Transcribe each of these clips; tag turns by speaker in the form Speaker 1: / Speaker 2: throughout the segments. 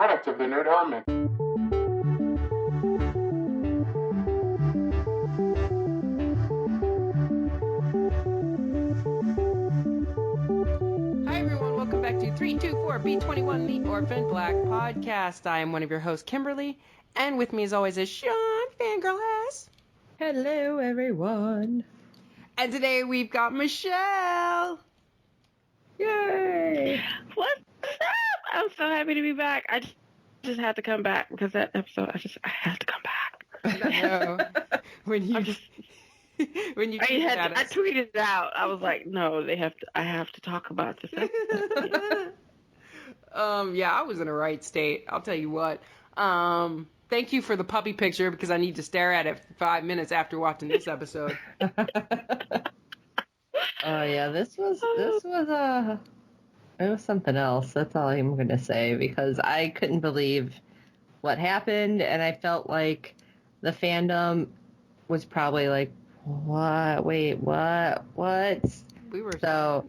Speaker 1: product of the Nerd Element.
Speaker 2: Hi everyone, welcome back to 324B21, the Orphan Black Podcast. I am one of your hosts, Kimberly, and with me as always is Sean Fangirl-ass.
Speaker 3: Hello everyone.
Speaker 2: And today we've got Michelle.
Speaker 3: Yay!
Speaker 4: What's up? I'm so happy to be back. I just had to come back because that episode, I had to come back.
Speaker 2: No, when you
Speaker 4: I tweeted it out. I was like, no, I have to talk about this episode.
Speaker 2: Yeah, I was in a right state. I'll tell you what. Thank you for the puppy picture because I need to stare at it for 5 minutes after watching this episode.
Speaker 3: Oh yeah, this was it was something else. That's all I'm gonna say because I couldn't believe what happened, and I felt like the fandom was probably like, what? Wait, what?
Speaker 2: We were
Speaker 3: so.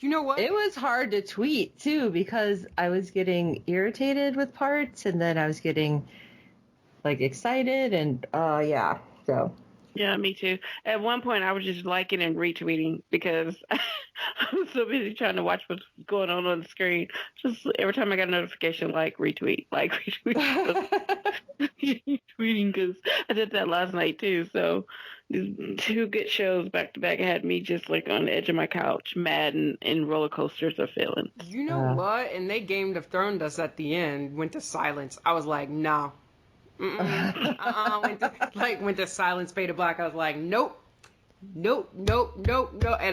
Speaker 2: You know what?
Speaker 3: It was hard to tweet too because I was getting irritated with parts, and then I was getting like excited, and yeah. So.
Speaker 4: Yeah, me too. At one point, I was just liking and retweeting because I was so busy trying to watch what's going on the screen. Just every time I got a notification, retweet. Retweeting because I did that last night too. So these two good shows back to back had me just like on the edge of my couch, mad and in roller coasters of feelings.
Speaker 2: You know what? And they Game of Thrones us at the end, went to silence. I was like, nah. Went to silence, faded black. I was like, nope. And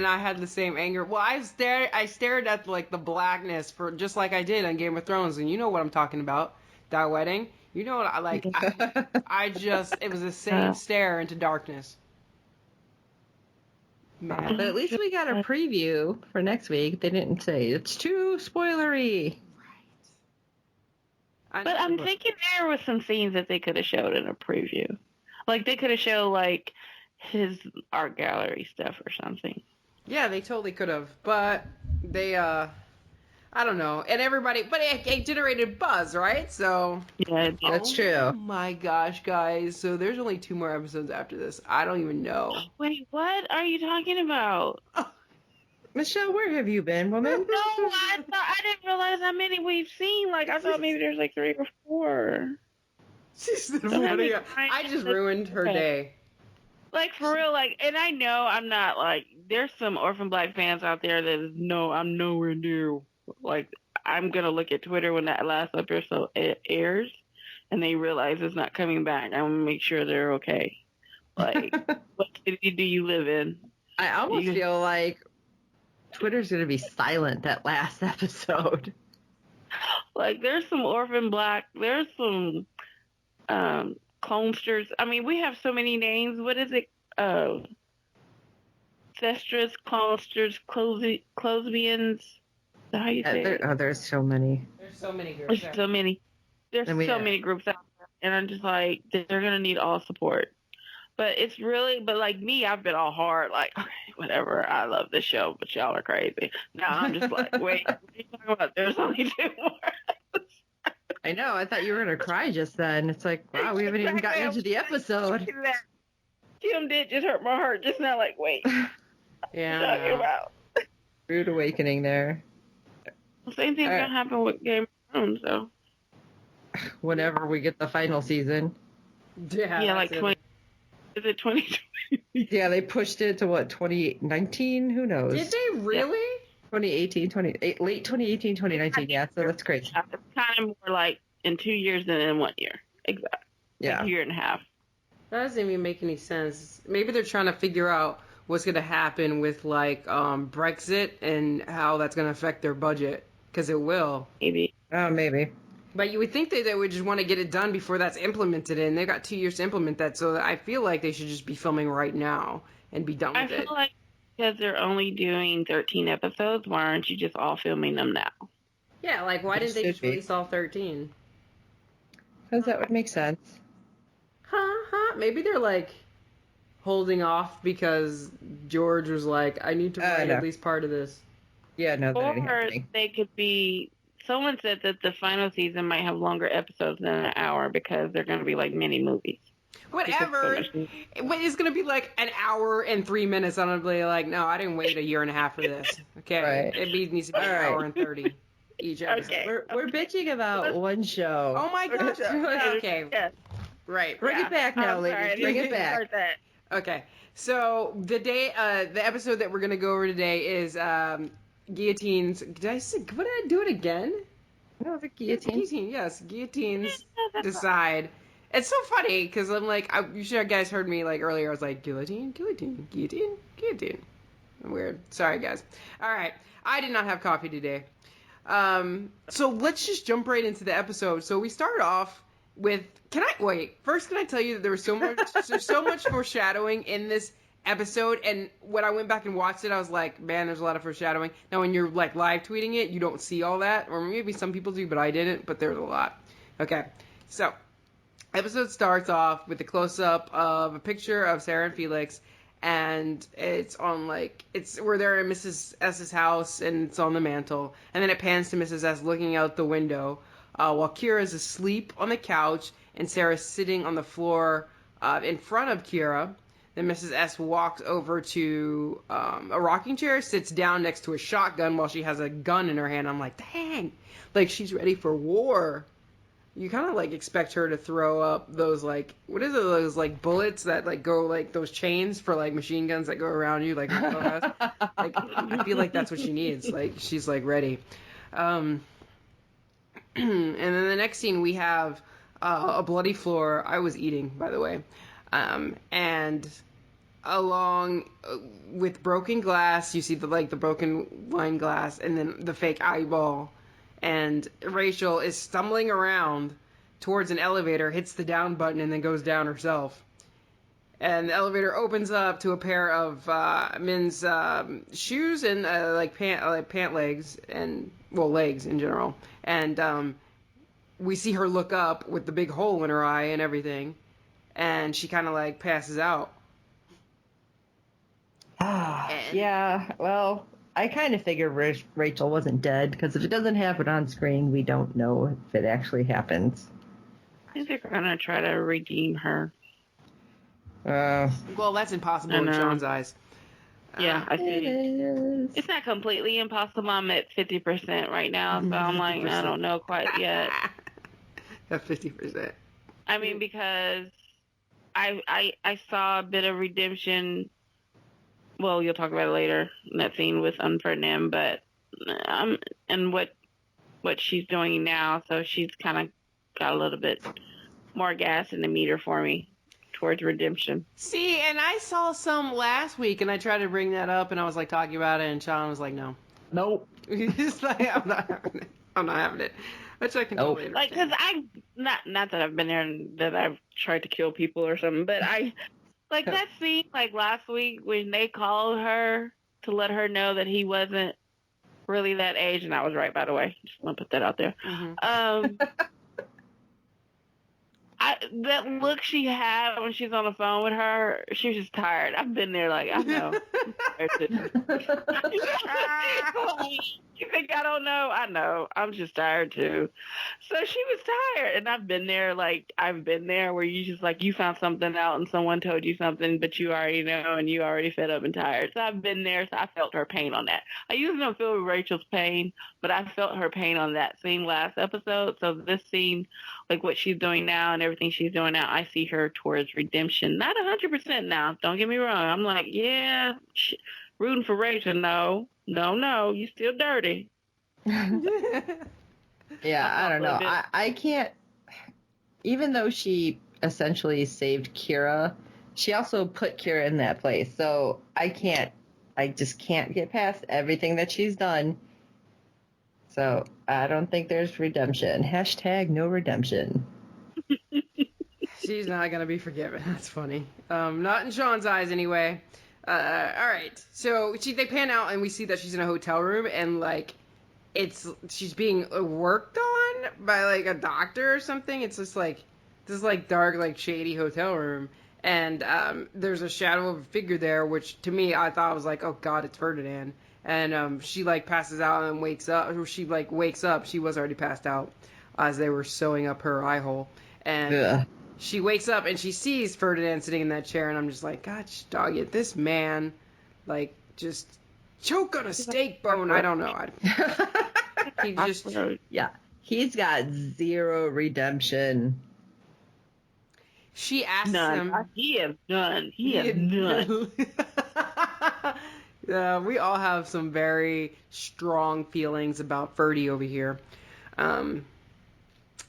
Speaker 2: I had the same anger. Well, I stared at like the blackness for just like I did on Game of Thrones, and you know what I'm talking about. That wedding. You know what I like. It was the same stare into darkness.
Speaker 3: But at least we got a preview for next week. They didn't say it's too spoilery.
Speaker 4: But I'm thinking there was some scenes that they could have showed in a preview. Like, they could have showed, like, his art gallery stuff or something.
Speaker 2: Yeah, they totally could have. But they, I don't know. And everybody, but it generated buzz, right? So.
Speaker 4: Yeah,
Speaker 3: that's true.
Speaker 2: Oh my gosh, guys. So there's only 2 more episodes after this. I don't even know.
Speaker 4: Wait, what are you talking about?
Speaker 3: Michelle, where have you been, woman?
Speaker 4: No, I didn't realize how many we've seen. Like, I thought maybe there's like 3 or 4.
Speaker 2: I just ruined her day.
Speaker 4: Like, for real, like, and I know I'm not, like, there's some Orphan Black fans out there that I'm nowhere near. Like, I'm going to look at Twitter when that last episode airs, and they realize it's not coming back. I'm going to make sure they're okay. Like, what city do you live in?
Speaker 3: I almost feel like Twitter's going to be silent that last episode.
Speaker 4: Like, there's some Orphan Black, there's some clonesters. I mean, we have so many names. What is it? Cestrus, clonesters, closbians. Is that how you say it?
Speaker 3: There's so many.
Speaker 2: There's so many groups.
Speaker 4: There's so many. There's so many groups out there. And I'm just like, they're going to need all support. But it's really, but me, I've been all hard, like, okay, whatever, I love this show, but y'all are crazy. Now I'm just like, wait, what are you talking about? There's only 2 more.
Speaker 3: I know, I thought you were going to cry just then. It's like, wow, we haven't even gotten into the episode.
Speaker 4: Kim did just hurt my heart just now, like, wait.
Speaker 2: Yeah.
Speaker 4: What are you talking about?
Speaker 3: Rude awakening there.
Speaker 4: The same thing's going to happen with Game of Thrones, so.
Speaker 3: Whenever we get the final season.
Speaker 4: Yeah, like 20. Is it 2020?
Speaker 3: Yeah, they pushed it to what, 2019? Who knows?
Speaker 2: Did they really?
Speaker 3: 2018, late 2018, 2019. Yeah, so that's crazy.
Speaker 4: It's kind of more like in 2 years than in 1 year. Exactly.
Speaker 3: Yeah.
Speaker 4: Like a year and a half.
Speaker 2: That doesn't even make any sense. Maybe they're trying to figure out what's going to happen with like Brexit and how that's going to affect their budget. Because it will.
Speaker 4: Maybe.
Speaker 3: Oh, maybe.
Speaker 2: But you would think they would just want to get it done before that's implemented, and they've got 2 years to implement that, so I feel like they should just be filming right now and be done with it.
Speaker 4: I feel like because they're only doing 13 episodes, why aren't you just all filming them now?
Speaker 2: Yeah, like, why didn't they just release all 13?
Speaker 3: Because that would make sense.
Speaker 2: Maybe they're, like, holding off because George was like, I need to write at least part of this.
Speaker 3: Yeah, no, that ain't
Speaker 4: Or
Speaker 3: happening.
Speaker 4: they could be someone said that the final season might have longer episodes than an hour because they're going to be like mini movies.
Speaker 2: Whatever. It's going to be like an hour and 3 minutes. I'm going to be like, no, I didn't wait a year and a half for this. Okay.
Speaker 3: Right.
Speaker 2: It needs to be an hour and 30 each episode.
Speaker 4: Okay.
Speaker 3: We're bitching about one show.
Speaker 2: Oh my gosh. Okay.
Speaker 4: Yeah.
Speaker 2: Right.
Speaker 3: Bring it back now,
Speaker 4: I'm
Speaker 3: ladies.
Speaker 4: sorry, I
Speaker 3: Bring
Speaker 4: didn't
Speaker 3: it back.
Speaker 4: start that.
Speaker 2: Okay. So the episode that we're going to go over today is guillotines. What did I do it again?
Speaker 3: No, the guillotine.
Speaker 2: Guillotine, yes. Guillotines decide. It's so funny because I'm like, you should have guys heard me like earlier. I was like, guillotine, guillotine, guillotine, guillotine. Weird. Sorry, guys. All right. I did not have coffee today. So let's just jump right into the episode. So we start off with. First, can I tell you that there's so much foreshadowing in this episode, and when I went back and watched it, I was like, man, there's a lot of foreshadowing. Now, when you're like live tweeting it, you don't see all that, or maybe some people do, but I didn't. But there's a lot. Okay, so. Episode starts off with a close-up of a picture of Sarah and Felix, and we're there at Mrs. S's house, and it's on the mantle, and then it pans to Mrs. S looking out the window, while Kira's asleep on the couch, and Sarah's sitting on the floor in front of Kira. Then Mrs. S walks over to a rocking chair, sits down next to a shotgun while she has a gun in her hand. I'm like, dang, like she's ready for war. You kind of like expect her to throw up those like those like bullets that like go like those chains for like machine guns that go around you like like I feel like that's what she needs. Like she's like ready. And then the next scene we have a bloody floor. I was eating, by the way, and along with broken glass, you see the broken wine glass, and then the fake eyeball. And Rachel is stumbling around towards an elevator, hits the down button, and then goes down herself. And the elevator opens up to a pair of men's shoes and pant legs, and legs in general. And we see her look up with the big hole in her eye and everything, and she kind of like passes out.
Speaker 3: Yeah, well, I kind of figured Rachel wasn't dead, because if it doesn't happen on screen, we don't know if it actually happens.
Speaker 4: I think they're going to try to redeem her.
Speaker 2: Well, that's impossible in Sean's eyes.
Speaker 4: Yeah, I see. It's not completely impossible. I'm at 50% right now, so I'm like, 50%. I don't know quite yet.
Speaker 2: At 50%.
Speaker 4: I mean, because I saw a bit of redemption. Well, you'll talk about it later in that scene with Unferdinand, but and what she's doing now, so she's kind of got a little bit more gas in the meter for me towards redemption.
Speaker 2: See, and I saw some last week, and I tried to bring that up, and I was like talking about it, and Sean was like, "No,
Speaker 3: nope."
Speaker 2: He's like, "I'm not having it. I'm not having it." Which I can totally understand.
Speaker 4: Like, because I not that I've been there and that I've tried to kill people or something, but I. Like that scene, like last week when they called her to let her know that he wasn't really that age, and I was right, by the way. Just want to put that out there. Mm-hmm. That look she had when she's on the phone with her, she was just tired. I've been there, like, I know. You think I don't know? I know. I'm just tired too. So she was tired, and I've been there where you just like you found something out and someone told you something, but you already know and you already fed up and tired. So I've been there, so I felt her pain on that. I usually don't feel Rachel's pain, but I felt her pain on that scene last episode. So this scene, like what she's doing now and everything she's doing now, I see her towards redemption. Not 100% now. Don't get me wrong. I'm like, yeah, rooting for Rachel. No, you still dirty.
Speaker 3: Yeah, I don't know. I can't. Even though she essentially saved Kira, she also put Kira in that place. So I just can't get past everything that she's done. So I don't think there's redemption. # no redemption.
Speaker 2: She's not going to be forgiven. That's funny. Not in Sean's eyes anyway. All right. So they pan out and we see that she's in a hotel room and like she's being worked on by like a doctor or something. It's just like this like dark like shady hotel room and there's a shadow of a figure there, which to me I thought was like, oh god, it's Ferdinand. and she like passes out and wakes up. Or she like wakes up. She was already passed out as they were sewing up her eye hole, and
Speaker 3: Ugh.
Speaker 2: she wakes up and she sees Ferdinand sitting in that chair, and I'm just like, gosh, dog it, this man, like, just choke on a steak bone. I don't know. He just,
Speaker 3: Yeah. He's got zero redemption.
Speaker 2: she asks
Speaker 4: None.
Speaker 2: him.
Speaker 4: He is none. He is none.
Speaker 2: Yeah, we all have some very strong feelings about Ferdy over here.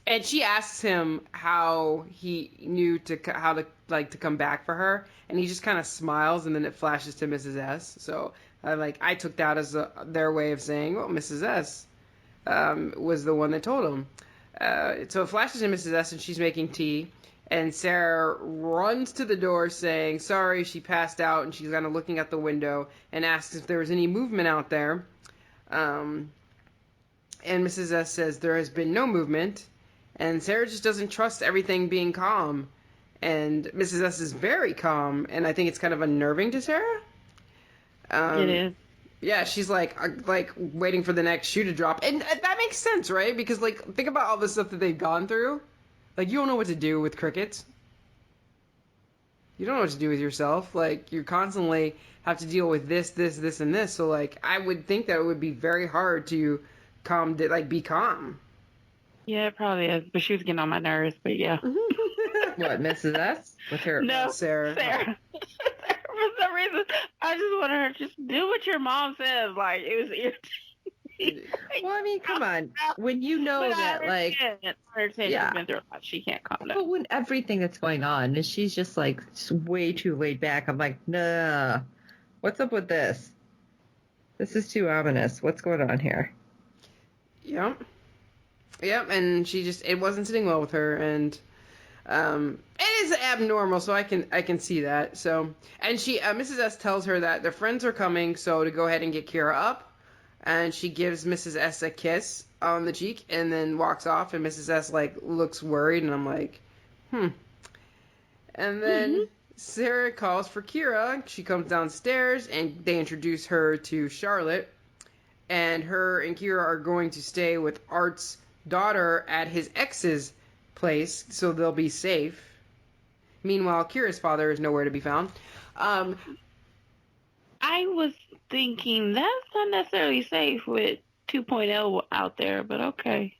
Speaker 2: And she asks him how he knew how to like to come back for her, and he just kind of smiles, and then it flashes to Mrs. S. So I took that as their way of saying, well, Mrs. S. Was the one that told him. So it flashes to Mrs. S. and she's making tea, and Sarah runs to the door saying, sorry, she passed out, and she's kind of looking out the window and asks if there was any movement out there. And Mrs. S. says there has been no movement. And Sarah just doesn't trust everything being calm. And Mrs. S is very calm, and I think it's kind of unnerving to Sarah.
Speaker 4: It is.
Speaker 2: Yeah, she's like waiting for the next shoe to drop. And that makes sense, right? Because, like, think about all the stuff that they've gone through. Like, you don't know what to do with crickets. You don't know what to do with yourself. Like, you constantly have to deal with this, and this. So, like, I would think that it would be very hard to be calm.
Speaker 4: Yeah, it probably is. But she was getting on my nerves. But yeah.
Speaker 3: What, Mrs. S? With her?
Speaker 4: No,
Speaker 2: Sarah.
Speaker 4: For some reason, I just wanted her to just do what your mom says. Like, it was irritating.
Speaker 3: Well, I mean, come on. When you know
Speaker 4: But
Speaker 3: that, like,
Speaker 4: I understand
Speaker 3: yeah.
Speaker 4: she's been through a lot. She can't calm down.
Speaker 3: but when everything that's going on, and she's just like way too laid back, I'm like, nah. What's up with this? This is too ominous. What's going on here?
Speaker 2: Yep, and it wasn't sitting well with her, and it is abnormal, so I can see that. So, and Mrs. S tells her that their friends are coming, so to go ahead and get Kira up, and she gives Mrs. S a kiss on the cheek, and then walks off, and Mrs. S like looks worried, and I'm like, And then Sarah calls for Kira. She comes downstairs, and they introduce her to Charlotte, and her and Kira are going to stay with Art's daughter at his ex's place, so they'll be safe. Meanwhile, Kira's father is nowhere to be found.
Speaker 4: I was thinking that's not necessarily safe with 2.0 out there, but okay.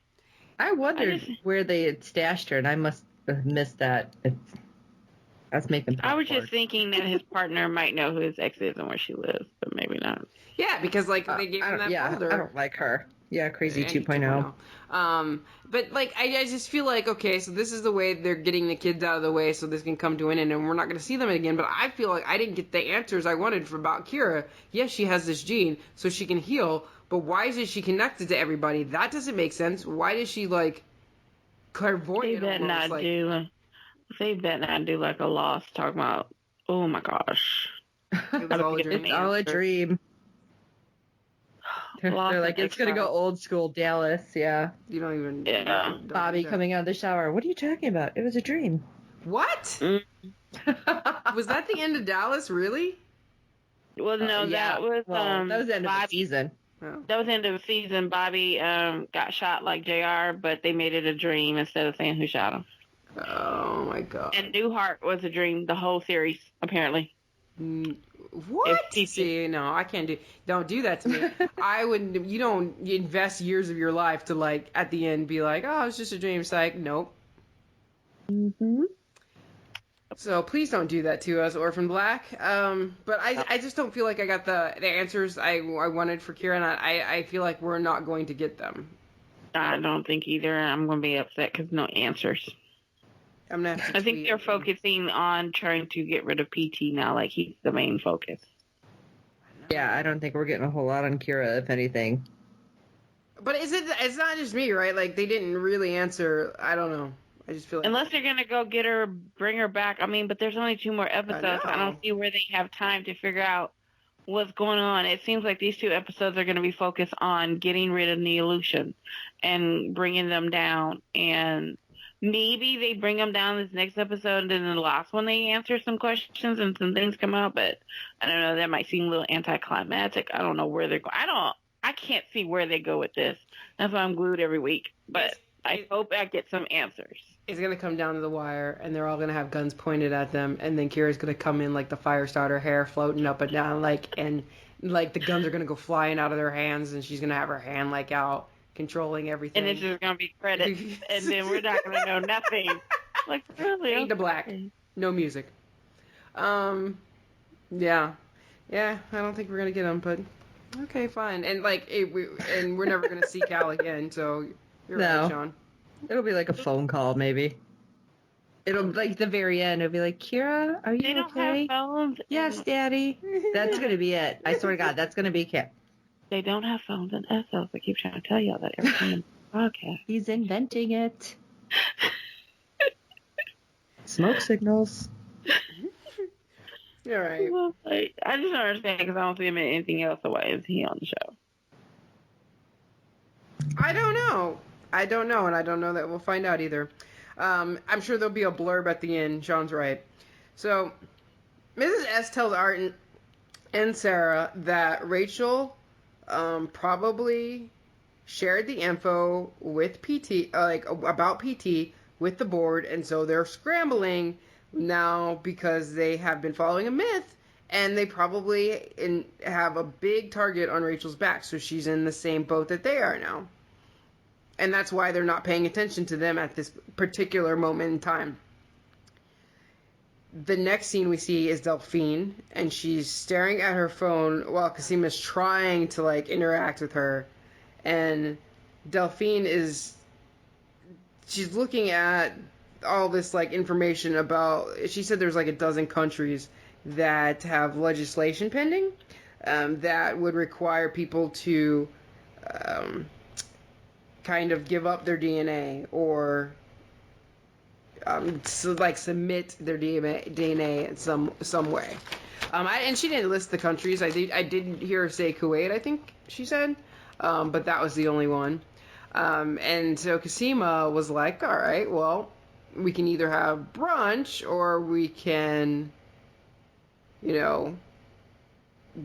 Speaker 3: I wondered where they had stashed her, and I must have missed that. That's making.
Speaker 4: I was just thinking that his partner might know who his ex is and where she lives, but maybe not.
Speaker 2: Yeah, because like they gave him that folder.
Speaker 3: I don't like her. Yeah, crazy 2.0.
Speaker 2: But like I just feel like, okay, so this is the way they're getting the kids out of the way so this can come to an end, and we're not going to see them again. But I feel like I didn't get the answers I wanted about Kira. Yes, she has this gene, so she can heal, but why is she connected to everybody? That doesn't make sense. Why does she like clairvoyant?
Speaker 4: They bet not do like a Lost talking about, oh my gosh.
Speaker 2: It was all a dream.
Speaker 3: It's all a dream. They're like, it's going to go old school Dallas, yeah.
Speaker 2: You don't even...
Speaker 4: Yeah.
Speaker 3: Bobby coming out of the shower. What are you talking about? It was a dream.
Speaker 2: What? Was that the end of Dallas, really?
Speaker 4: Well, no, that was
Speaker 3: that was the end of the season.
Speaker 2: Oh.
Speaker 4: That was the end of the season. Bobby got shot like JR, but they made it a dream instead of saying who shot him.
Speaker 2: Oh, my God.
Speaker 4: And Newhart was a dream the whole series, apparently.
Speaker 2: What? See, no, I can't do. Don't do that to me. I wouldn't. You don't invest years of your life to like at the end be like, oh, it's just a dream. It's like, nope. So please don't do that to us, Orphan Black. But I just don't feel like I got the answers I wanted for Kira, and I feel like we're not going to get them.
Speaker 4: I don't think either. I'm going to be upset because no answers.
Speaker 2: I'm gonna have to
Speaker 4: I think they're focusing on trying to get rid of PT now. Like, he's the main focus.
Speaker 3: Yeah, I don't think we're getting a whole lot on Kira, if anything.
Speaker 2: But it's not just me, right? Like, they didn't really answer. I don't know. I just feel like...
Speaker 4: Unless they're going to go get her, bring her back. I mean, but there's only 2 more episodes. I don't see where they have time to figure out what's going on. It seems like these 2 episodes are going to be focused on getting rid of the illusion and bringing them down and maybe they bring them down this next episode, and then the last one they answer some questions and some things come out. But I don't know. That might seem a little anticlimactic. I don't know where they're going. I can't see where they go with this. That's why I'm glued every week. But I hope I get some answers.
Speaker 2: It's gonna come down to the wire, and they're all gonna have guns pointed at them, and then Kira's gonna come in like the fire starter, hair floating up and down, and the guns are gonna go flying out of their hands, and she's gonna have her hand like out, controlling everything.
Speaker 4: And it's just gonna be credits, and then we're not gonna know nothing. Like really,
Speaker 2: fade to black, no music. Yeah. I don't think we're gonna get them, but okay, fine. And we're never gonna see Cal again, so you're right, Sean.
Speaker 3: It'll be like a phone call, maybe. It'll like the very end. It'll be like, Kira, are you okay?
Speaker 4: They don't have phones.
Speaker 3: Yes, Daddy. That's gonna be it. I swear to God, that's gonna be Cat.
Speaker 4: They don't have phones in Essos. I keep trying to tell y'all that every time. Okay.
Speaker 3: He's inventing it. Smoke signals.
Speaker 2: All right.
Speaker 4: Well, I just don't understand because I don't see him in anything else. So why is he on the show?
Speaker 2: I don't know, and I don't know that we'll find out either. I'm sure there'll be a blurb at the end. Sean's right. So, Mrs. S tells Art and Sarah that Rachel probably shared the info with PT, about PT with the board, and so they're scrambling now because they have been following a myth, and they probably have a big target on Rachel's back, so she's in the same boat that they are now. And that's why they're not paying attention to them at this particular moment in time. The next scene we see is Delphine, and she's staring at her phone while Casima's trying to, interact with her. And Delphine she's looking at all this, information about, she said there's, a dozen countries that have legislation pending that would require people to kind of give up their DNA or submit their DNA in some way. And she didn't list the countries. I didn't hear her say Kuwait, I think she said, but that was the only one. And so Casima was like, all right, well, we can either have brunch or we can,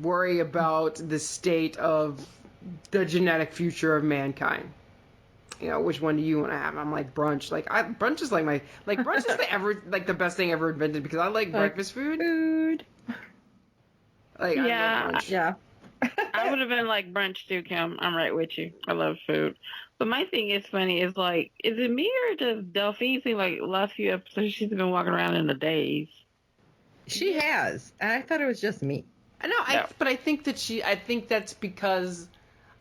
Speaker 2: worry about the state of the genetic future of mankind. Which one do you want to have? I'm like, brunch. Brunch is brunch is the best thing ever invented because I like breakfast food. I love brunch.
Speaker 3: Yeah.
Speaker 4: I would have been like brunch too, Kim. I'm right with you. I love food. But my thing is funny is is it me or does Delphine seem like last few episodes she's been walking around in a daze?
Speaker 3: She has. And I thought it was just me.
Speaker 2: I know, but I think that's because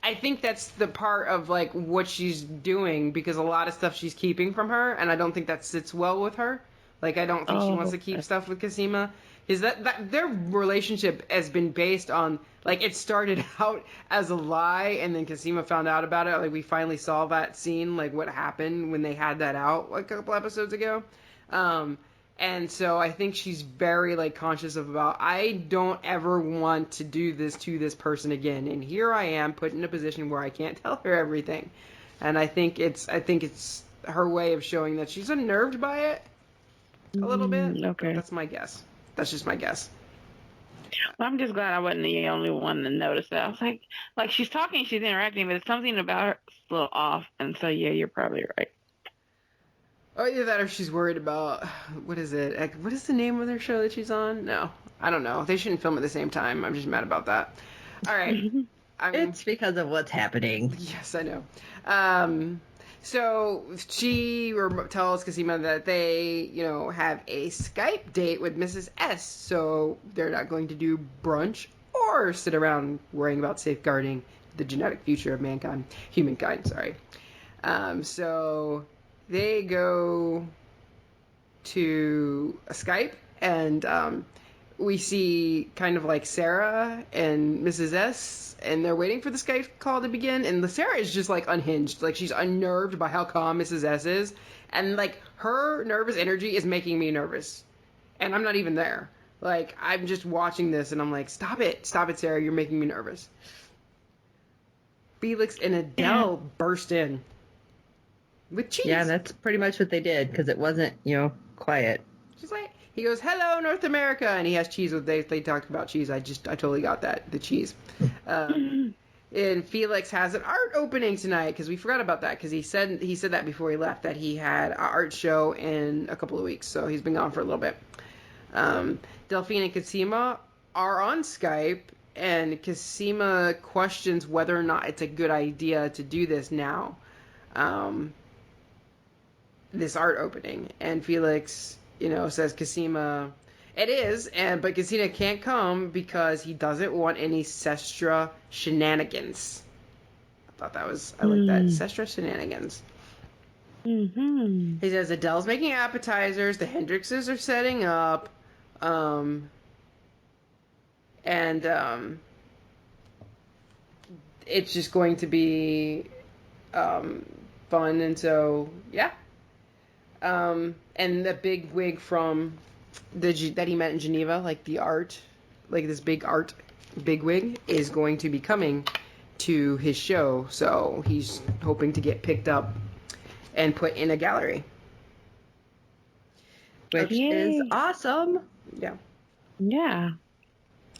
Speaker 2: I think that's the part of what she's doing because a lot of stuff she's keeping from her, and I don't think that sits well with her. I don't think she wants to keep stuff with Casima. Is that their relationship has been based on it started out as a lie, and then Casima found out about it. We finally saw that scene, what happened when they had that out a couple episodes ago. And so I think she's very conscious about I don't ever want to do this to this person again, and here I am put in a position where I can't tell her everything, and I think it's her way of showing that she's unnerved by it a little bit.
Speaker 4: Okay,
Speaker 2: that's my guess. That's just my guess.
Speaker 4: Well, I'm just glad I wasn't the only one to notice that. I was like she's talking, she's interacting, but it's something about her a little off, and so yeah, you're probably right.
Speaker 2: Oh, either that or she's worried about, what is it? What is the name of their show that she's on? No, I don't know. They shouldn't film at the same time. I'm just mad about that. All right.
Speaker 3: It's because of what's happening.
Speaker 2: Yes, I know. So she tells Casima that they, have a Skype date with Mrs. S. So they're not going to do brunch or sit around worrying about safeguarding the genetic future of humankind. Sorry. So they go to a Skype, and we see kind of Sarah and Mrs. S, and they're waiting for the Skype call to begin, and Sarah is just unhinged. She's unnerved by how calm Mrs. S is, and her nervous energy is making me nervous, and I'm not even there. I'm just watching this, and I'm like, stop it, Sarah, you're making me nervous. Felix and Adele burst in. with cheese.
Speaker 3: Yeah, that's pretty much what they did because it wasn't, quiet.
Speaker 2: She's like, he goes, "Hello, North America," and he has cheese with they talked about cheese. I totally got that, the cheese. And Felix has an art opening tonight because we forgot about that because he said that before he left that he had an art show in a couple of weeks, so he's been gone for a little bit. Delphine and Cosima are on Skype, and Cosima questions whether or not it's a good idea to do this now, this art opening, and Felix, says Cosima. It is, but Casina can't come because he doesn't want any Sestra shenanigans. I like that. Sestra shenanigans.
Speaker 4: Mm-hmm.
Speaker 2: He says Adele's making appetizers, the Hendrixes are setting up, and it's just going to be fun, and so, yeah. And the big wig from that he met in Geneva, like the art, like this big art bigwig, is going to be coming to his show. So he's hoping to get picked up and put in a gallery,
Speaker 3: which is awesome.
Speaker 2: Yeah.
Speaker 4: Yeah.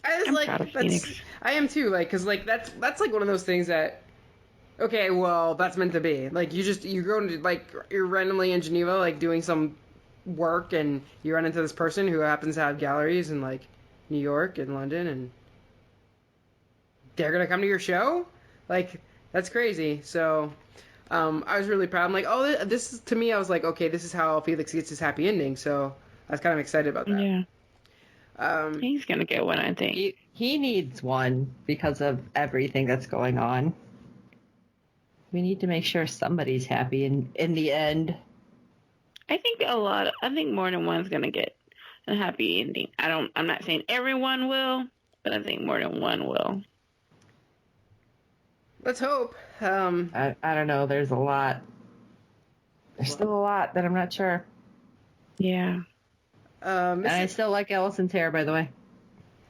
Speaker 2: I'm proud of Phoenix. I am too. Like, cause like that's like one of those things that. Okay, well, that's meant to be. Like, you go into, like, you're randomly in Geneva, like, doing some work, and you run into this person who happens to have galleries in, like, New York and London, and they're gonna come to your show? Like, that's crazy. So, I was really proud. I'm like, oh, this is, to me, I was like, okay, this is how Felix gets his happy ending, so I was kind of excited about that.
Speaker 4: Yeah. He's gonna get one, I think.
Speaker 3: He needs one because of everything that's going on. We need to make sure somebody's happy in the end.
Speaker 4: I think more than one's gonna get a happy ending. I'm not saying everyone will, but I think more than one will.
Speaker 2: Let's hope.
Speaker 3: I don't know. There's a lot. There's still a lot that I'm not sure.
Speaker 4: Yeah.
Speaker 3: And I still like Allison's hair, by the way.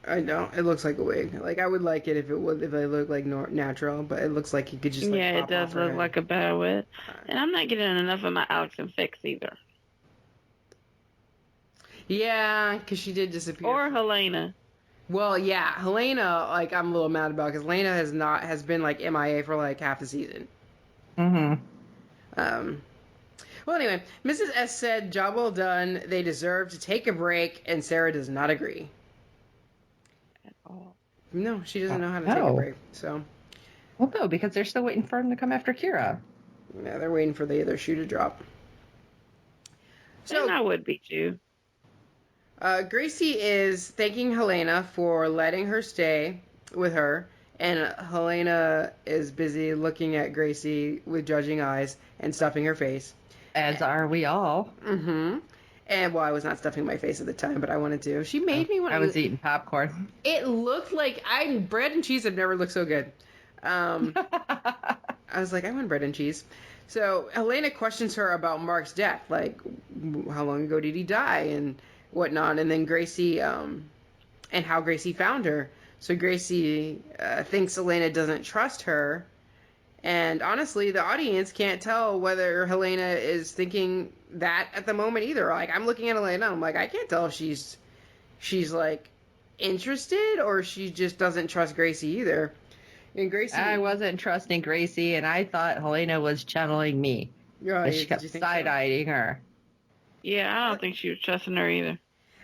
Speaker 2: I know it looks like a wig. Like I would like it if it looked like natural, but it looks like you could just like,
Speaker 4: it does look like a bad wig. And I'm not getting enough of my Alex and Fix either.
Speaker 2: Yeah, because she did disappear.
Speaker 4: Or Helena.
Speaker 2: Well, yeah, Helena. Like I'm a little mad about because Helena has been like MIA for like half the season.
Speaker 3: Mm-hmm.
Speaker 2: Well, anyway, Mrs. S said, "Job well done. They deserve to take a break," and Sarah does not agree. No, she doesn't know how to take a break. So,
Speaker 3: well, no, because they're still waiting for him to come after Kira.
Speaker 2: Yeah, they're waiting for the other shoe to drop.
Speaker 4: So and I would be too.
Speaker 2: Gracie is thanking Helena for letting her stay with her, and Helena is busy looking at Gracie with judging eyes and stuffing her face.
Speaker 3: As are we all.
Speaker 2: Mm-hmm. And, well, I was not stuffing my face at the time, but I wanted to. She made me want to.
Speaker 3: I was eating popcorn.
Speaker 2: It looked like bread and cheese have never looked so good. I was like, I want bread and cheese. So Helena questions her about Mark's death, like how long ago did he die and whatnot, and then Gracie, and how Gracie found her. So Gracie thinks Helena doesn't trust her, and honestly, the audience can't tell whether Helena is thinking that at the moment either. Like, I'm looking at Helena, I'm like, I can't tell if she's like interested or she just doesn't trust Gracie either. And Gracie,
Speaker 3: I wasn't trusting Gracie, and I thought Helena was channeling me.
Speaker 2: Oh,
Speaker 3: she kept side-eyeing her.
Speaker 4: Yeah, I don't think she was trusting her either.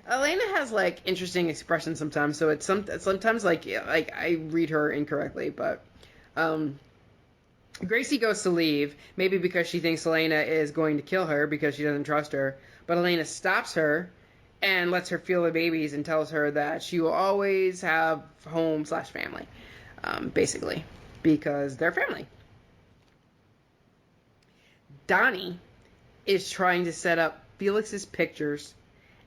Speaker 2: Elena has like interesting expressions sometimes, so it's sometimes like I read her incorrectly, but Gracie goes to leave, maybe because she thinks Elena is going to kill her because she doesn't trust her, but Elena stops her and lets her feel the babies and tells her that she will always have home/family, basically, because they're family. Donnie is trying to set up Felix's pictures,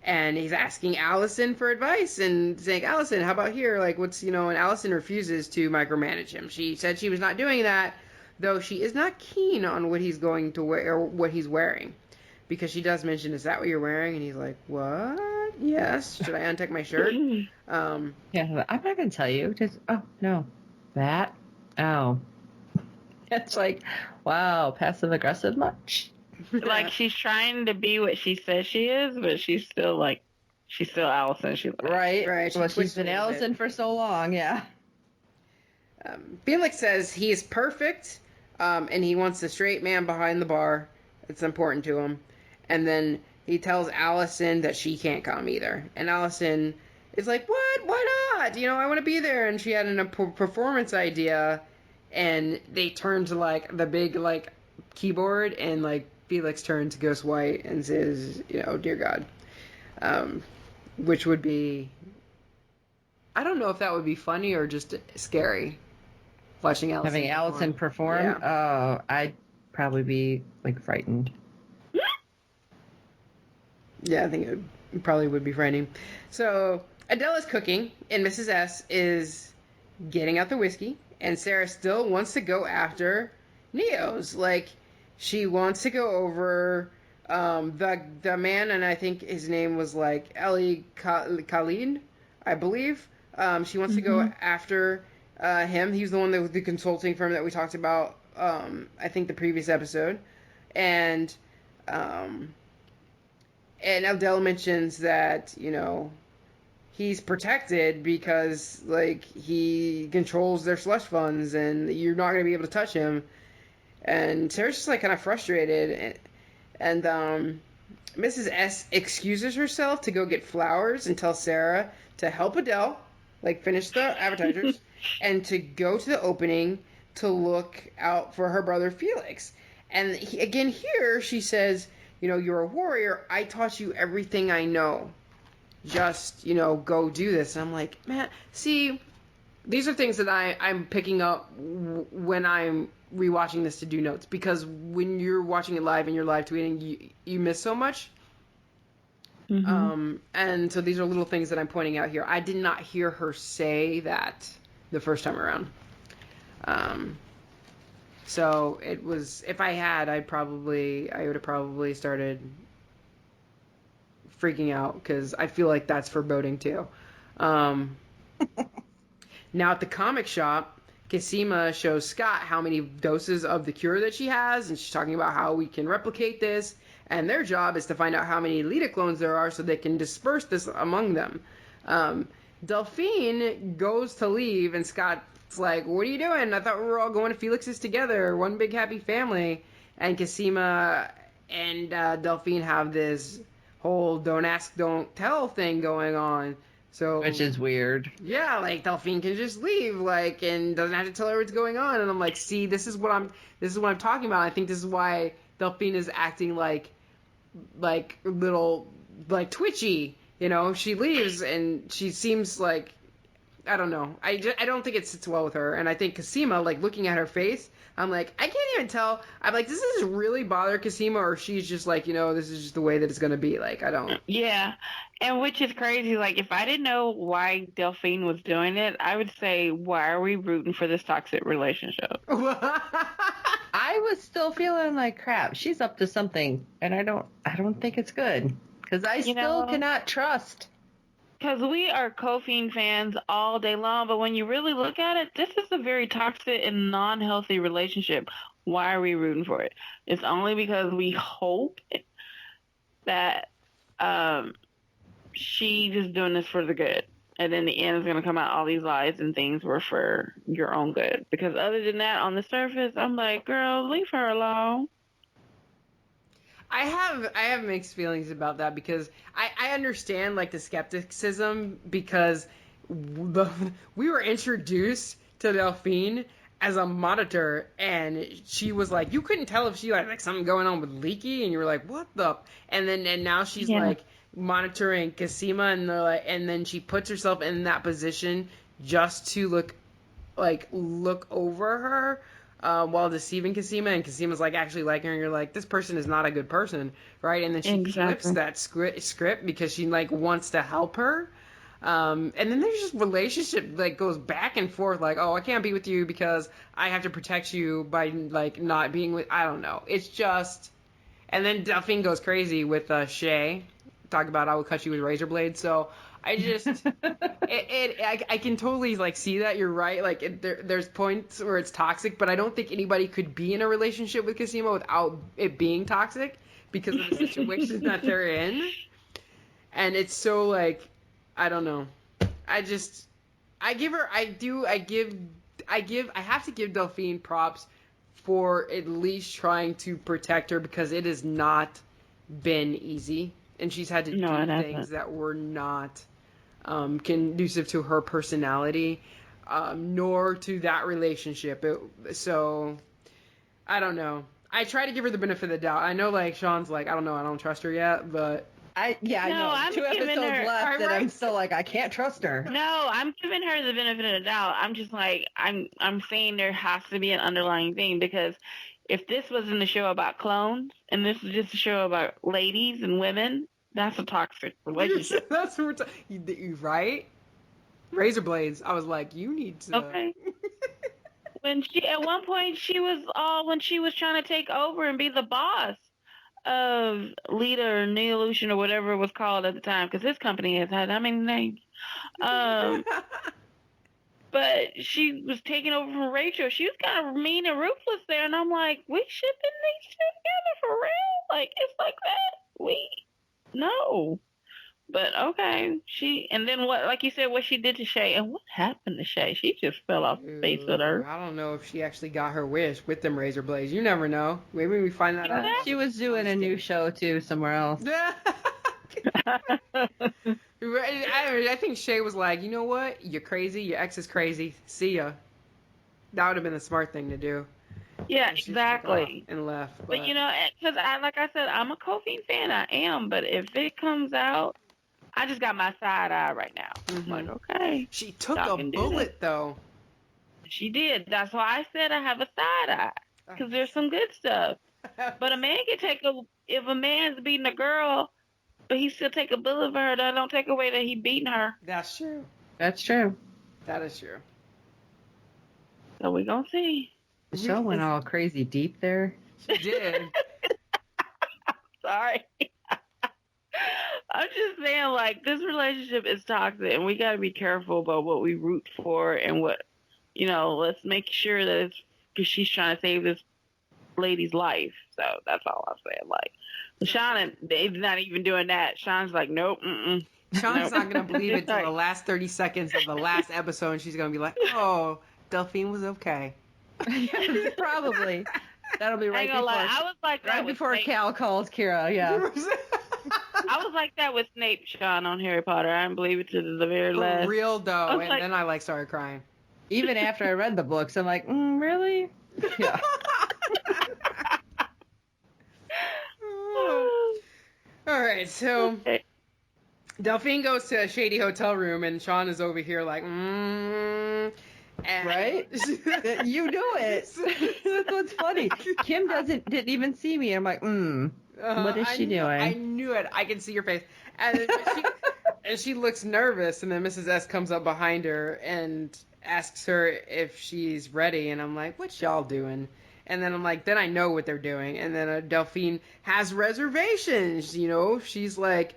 Speaker 2: and he's asking Allison for advice and saying, Allison, how about here? Like, and Allison refuses to micromanage him. She said she was not doing that, though she is not keen on what he's going to wear or what he's wearing, because she does mention, is that what you're wearing? And he's like, what? Yes. Should I untuck my shirt?
Speaker 3: Yeah, I'm not going to tell you. Just, oh, no. That? Oh. It's like, wow, passive aggressive much?
Speaker 4: like she's trying to be what she says she is, but she's still Allison. She's like,
Speaker 3: right.
Speaker 2: She
Speaker 3: Well,
Speaker 2: twists
Speaker 3: she's been
Speaker 2: a little bit.
Speaker 3: Allison for so long, yeah.
Speaker 2: Felix says he is perfect, and he wants the straight man behind the bar. It's important to him. And then he tells Allison that she can't come either. And Allison is like, what? Why not? I want to be there. And she had a performance idea, and they turn to, like, the big, like, keyboard, and, like, Felix turns to Ghost White and says, dear God. Which would be... I don't know if that would be funny or just scary. Watching Allison
Speaker 3: Having Allison perform?
Speaker 2: Yeah.
Speaker 3: Oh, I'd probably be, like, frightened.
Speaker 2: Yeah, I think it probably would be frightening. So, Adele is cooking, and Mrs. S is getting out the whiskey, and Sarah still wants to go after Neo's. Like, she wants to go over the man, and I think his name was, like, Eli Khalid, I believe. She wants to go after him. He's the one that was the consulting firm that we talked about, I think, the previous episode. And Adele mentions that, he's protected because, like, he controls their slush funds and you're not going to be able to touch him. And Sarah's just, like, kind of frustrated. And Mrs. S excuses herself to go get flowers and tells Sarah to help Adele, like, finish the appetizers, and to go to the opening to look out for her brother Felix. And again here she says, you're a warrior. I taught you everything I know. Just, go do this. And I'm like, man, see, these are things that I'm picking up when I'm rewatching this to do notes. Because when you're watching it live and you're live tweeting, you miss so much. And so these are little things that I'm pointing out here. I did not hear her say that the first time around. So it was, if I had, I would have probably started freaking out because I feel like that's foreboding too. Now at the comic shop, Cosima shows Scott how many doses of the cure that she has, and she's talking about how we can replicate this, and their job is to find out how many Lita clones there are so they can disperse this among them. Delphine goes to leave, and Scott's like, what are you doing? I thought we were all going to Felix's together, one big happy family. And Cosima and Delphine have this whole don't ask, don't tell thing going on. So,
Speaker 3: which is weird.
Speaker 2: Yeah, like Delphine can just leave, like, and doesn't have to tell her what's going on. And I'm like, see, this is what I'm talking about. I think this is why Delphine is acting like little, like, twitchy. She leaves and she seems like, I don't know. I don't think it sits well with her. And I think Cosima, like, looking at her face, I'm like, I can't even tell. I'm like, does this really bother Cosima, or she's just like, this is just the way that it's going to be. Like, I don't.
Speaker 4: Yeah. And which is crazy. Like, if I didn't know why Delphine was doing it, I would say, why are we rooting for this toxic relationship?
Speaker 3: I was still feeling like crap. She's up to something, and I don't think it's good because I still cannot trust.
Speaker 4: Because we are Ko-Fiend fans all day long, but when you really look at it, this is a very toxic and non-healthy relationship. Why are we rooting for it? It's only because we hope that she's just doing this for the good. And in the end, it's going to come out all these lies and things were for your own good. Because other than that, on the surface, I'm like, girl, leave her alone.
Speaker 2: I have mixed feelings about that because I understand, like, the skepticism because we were introduced to Delphine as a monitor, and she was like, you couldn't tell if she had, like, something going on with Leaky, and you were like, what the? And now she's like monitoring Cosima, and then she puts herself in that position just to look over her. While deceiving Cosima, and Cosima's like actually liking her, and you're like, this person is not a good person, right? And then she flips that script because she, like, wants to help her. And then there's just relationship, like, goes back and forth, like, oh, I can't be with you because I have to protect you by, like, not being with, I don't know. It's just, and then Delphine goes crazy with Shay, talk about I will cut you with razor blades. So I just I can totally like see that you're right. Like there's points where it's toxic, but I don't think anybody could be in a relationship with Cosima without it being toxic because of the situation that they're in. And it's so like I don't know. I just I give her I have to give Delphine props for at least trying to protect her because it has not been easy and she's had to
Speaker 4: No, it
Speaker 2: do
Speaker 4: hasn't.
Speaker 2: things that were not conducive to her personality, nor to that relationship. So I don't know. I try to give her the benefit of the doubt. I know, like Sean's like, I don't know, I don't trust her yet, but
Speaker 3: I
Speaker 4: No,
Speaker 3: know.
Speaker 4: I'm
Speaker 3: 2
Speaker 4: giving
Speaker 3: episodes
Speaker 4: her-
Speaker 3: left, and
Speaker 2: Right.
Speaker 3: I'm still like, I can't trust her.
Speaker 4: No, I'm giving her the benefit of the doubt. I'm just like I'm saying there has to be an underlying thing because if this wasn't a show about clones and this is just a show about ladies and women, that's a toxic relationship.
Speaker 2: that's what we're you right. Razor blades. I was like, you need to.
Speaker 4: Okay. When she at one point she was all when she was trying to take over and be the boss of Lita or Neolution or whatever it was called at the time because this company has had how many names? Um, but she was taking over from Rachel. She was kind of mean and ruthless there, and I'm like, we shipping these two together for real? Like it's like that? We no. But okay, and then what? Like you said, what she did to Shay, and what happened to Shay? She just fell off the face of the earth.
Speaker 2: I don't know if she actually got her wish with them razor blades. You never know. Maybe we find that out.
Speaker 3: She was doing a new show too somewhere else.
Speaker 2: I think Shay was like, you know what? You're crazy. Your ex is crazy. See ya. That would have been the smart thing to do.
Speaker 4: Yeah,
Speaker 2: And she took
Speaker 4: exactly.
Speaker 2: off and left.
Speaker 4: But you know, because like I said, I'm a Kofi fan. I am. But if it comes out, I just got my side eye right now. I'm like, okay.
Speaker 2: She took
Speaker 4: y'all
Speaker 2: a
Speaker 4: can do
Speaker 2: bullet though.
Speaker 4: She did. That's why I said I have a side eye. Because there's some good stuff. But a man can take if a man's beating a girl, but he still take a bullet for her, that don't take away that he beating her.
Speaker 2: That's true.
Speaker 3: That's true.
Speaker 2: That is true.
Speaker 4: So we gonna see.
Speaker 3: The show went all crazy deep there.
Speaker 2: She did.
Speaker 4: Sorry. I'm just saying, like, this relationship is toxic, and we got to be careful about what we root for and what, let's make sure that it's because she's trying to save this lady's life. So that's all I'm saying. Like, Sean, they're not even doing that. Sean's like, nope,
Speaker 2: Sean's not going to believe it till the last 30 seconds of the last episode, and she's going to be like, oh, Delphine was okay.
Speaker 3: Probably. That'll be right before.
Speaker 4: I was like that
Speaker 3: right before
Speaker 4: Snape.
Speaker 3: Cal calls Kira. Yeah.
Speaker 4: I was like that with Snape, Sean, on Harry Potter. I didn't believe it to the very
Speaker 2: For
Speaker 4: last.
Speaker 2: real though, and
Speaker 4: like,
Speaker 2: then I started crying.
Speaker 3: Even after I read the books, I'm like, really? Yeah.
Speaker 2: All right, so Delphine goes to a shady hotel room, and Sean is over here like, and
Speaker 3: right? You do it. That's what's funny. Kim didn't even see me. I'm like, what is she doing?
Speaker 2: I knew it. I can see your face. And she looks nervous, and then Mrs. S comes up behind her and asks her if she's ready, and I'm like, what y'all doing? And then I'm like, then I know what they're doing. And then Delphine has reservations, She's like,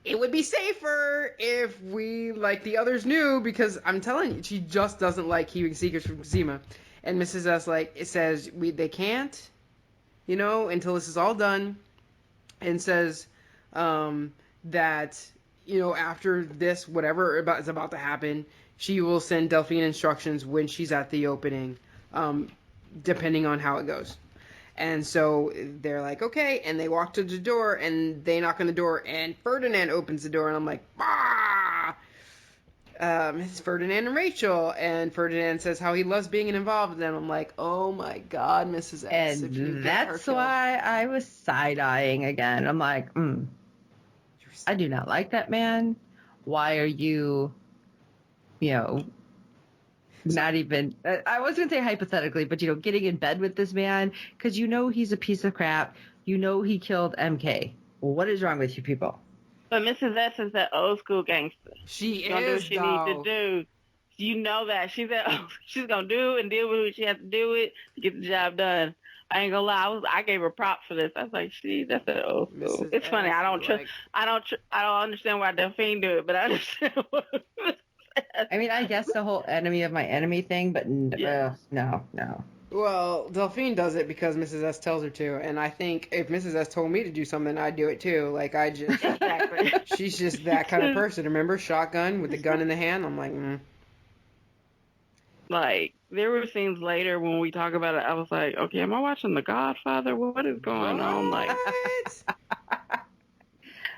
Speaker 2: it would be safer if we, like the others knew, because I'm telling you, she just doesn't like keeping secrets from Cosima. And Mrs. S, it says, they can't, until this is all done. And says that, after this, whatever is about to happen, she will send Delphine instructions when she's at the opening, depending on how it goes. And so they're like, okay, and they walk to the door, and they knock on the door, and Ferdinand opens the door, and I'm like, ah! It's Ferdinand and Rachel, and Ferdinand says how he loves being involved, and I'm like, oh my god, Mrs. S.
Speaker 3: And that's why I was side-eyeing again. I'm like, I do not like that man. Why are you, not even, I was going to say hypothetically, but, getting in bed with this man because he's a piece of crap. He killed MK. Well, what is wrong with you people?
Speaker 4: But Mrs. S is that old school gangster.
Speaker 2: She
Speaker 4: gonna do what
Speaker 2: is,
Speaker 4: she
Speaker 2: though.
Speaker 4: needs to do. You know that. She's going to do and deal with what she has to do with to get the job done. I ain't gonna lie. I gave her props for this. I was like, "See, that's an old school." It's funny. I don't trust. I don't understand why Delphine do it, but I understand.
Speaker 3: I mean, I guess the whole enemy of my enemy thing, but no.
Speaker 2: Well, Delphine does it because Mrs. S tells her to, and I think if Mrs. S told me to do something, I'd do it too. Like,
Speaker 4: exactly.
Speaker 2: She's just that kind of person. Remember, shotgun with the gun in the hand? I'm like,
Speaker 4: Like, there were scenes later when we talk about it, I was like, okay, am I watching The Godfather? What is going on? Like,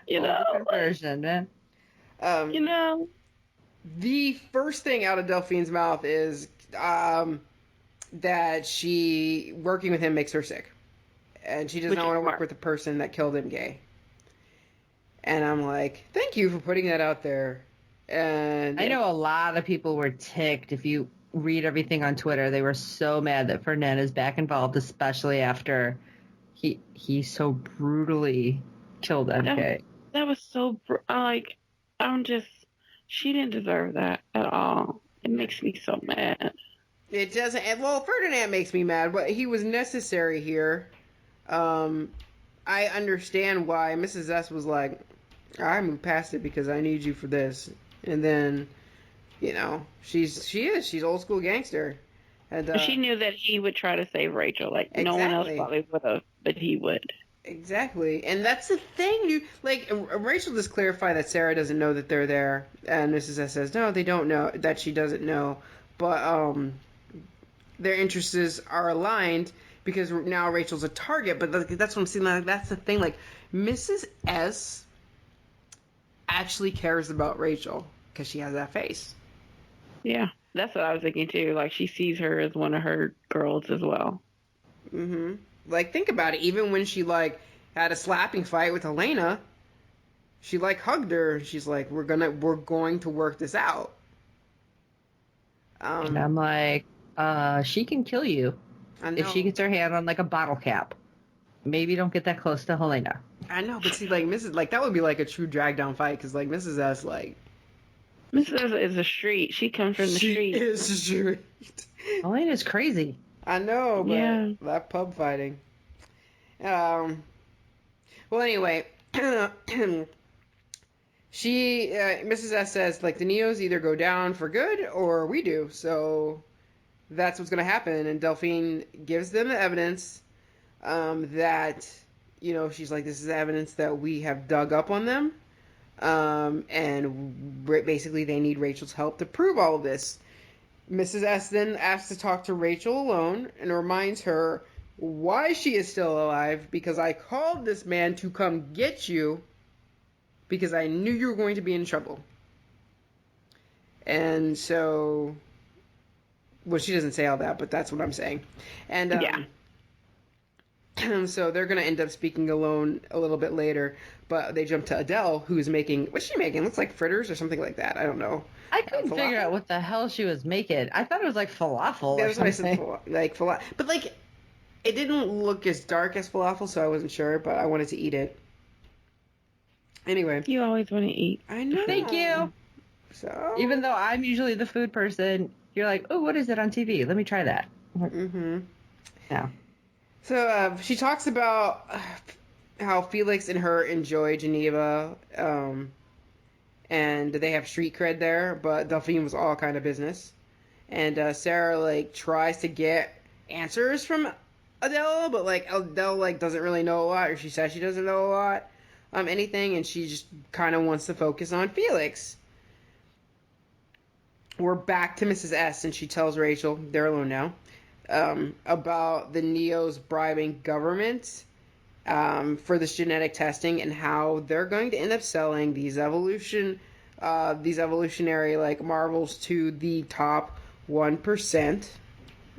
Speaker 4: you know,
Speaker 3: conversion, man.
Speaker 4: You know,
Speaker 2: the first thing out of Delphine's mouth is that she working with him makes her sick, and she does not want to work with the person that killed him gay. And I'm like, thank you for putting that out there. And
Speaker 3: I know a lot of people were ticked. If you read everything on Twitter, they were so mad that Fernanda's back involved, especially after he so brutally killed MK.
Speaker 4: That was so like, she didn't deserve that at all. It makes me so mad.
Speaker 2: It doesn't. Well, Ferdinand makes me mad, but he was necessary here. I understand why Mrs. S was like, I moved past it because I need you for this. And then, you know, she's old school gangster. And
Speaker 4: she knew that he would try to save Rachel. Like,
Speaker 2: exactly.
Speaker 4: No one else probably would have, but he would.
Speaker 2: Exactly. And that's the thing. Rachel just clarified that Sarah doesn't know that they're there. And Mrs. S says, no, they don't know, that she doesn't know. But, their interests are aligned because now Rachel's a target. But that's what I'm saying. Like, that's the thing. Like, Mrs. S actually cares about Rachel because she has that face.
Speaker 4: Yeah, that's what I was thinking too. Like, she sees her as one of her girls as well.
Speaker 2: Mm-hmm. Like, think about it. Even when she like had a slapping fight with Helena, she like hugged her. She's like, "We're going to work this out."
Speaker 3: And I'm like, she can kill you if she gets her hand on like a bottle cap. Maybe don't get that close to Helena.
Speaker 2: I know, but see, like that would be like a true drag down fight because like Mrs. S like.
Speaker 4: Mrs. S is a street. She comes from the street.
Speaker 2: She is a street.
Speaker 3: Helena's crazy.
Speaker 2: I know, but
Speaker 4: yeah.
Speaker 2: That pub fighting. Well, anyway, Mrs. S says like the Neos either go down for good or we do, so that's what's going to happen. And Delphine gives them the evidence that, you know, she's like, this is evidence that we have dug up on them, and basically they need Rachel's help to prove all of this. Mrs. S then asks to talk to Rachel alone and reminds her why she is still alive, because I called this man to come get you because I knew you were going to be in trouble. And so, well, she doesn't say all that, but that's what I'm saying. And
Speaker 4: yeah.
Speaker 2: So they're going to end up speaking alone a little bit later, but they jump to Adele, who's making, what's she making? Looks like fritters or something like that. I don't know.
Speaker 3: I couldn't figure out what the hell she was making. I thought it was like falafel or something.
Speaker 2: Like falafel. But like, it didn't look as dark as falafel, so I wasn't sure, but I wanted to eat it. Anyway.
Speaker 4: You always want to eat.
Speaker 2: I know.
Speaker 3: Thank you.
Speaker 2: So.
Speaker 3: Even though I'm usually the food person, you're like, oh, what is it on TV? Let me try that.
Speaker 2: Mm-hmm.
Speaker 3: Yeah.
Speaker 2: So she talks about how Felix and her enjoy Geneva, and they have street cred there, but Delphine was all kind of business. And Sarah like tries to get answers from Adele, but like Adele like doesn't really know a lot, or she says she doesn't know a lot, anything, and she just kind of wants to focus on Felix. We're back to Mrs. S, and she tells Rachel, they're alone now, about the Neos bribing government for this genetic testing and how they're going to end up selling these evolutionary like marvels to the top 1%.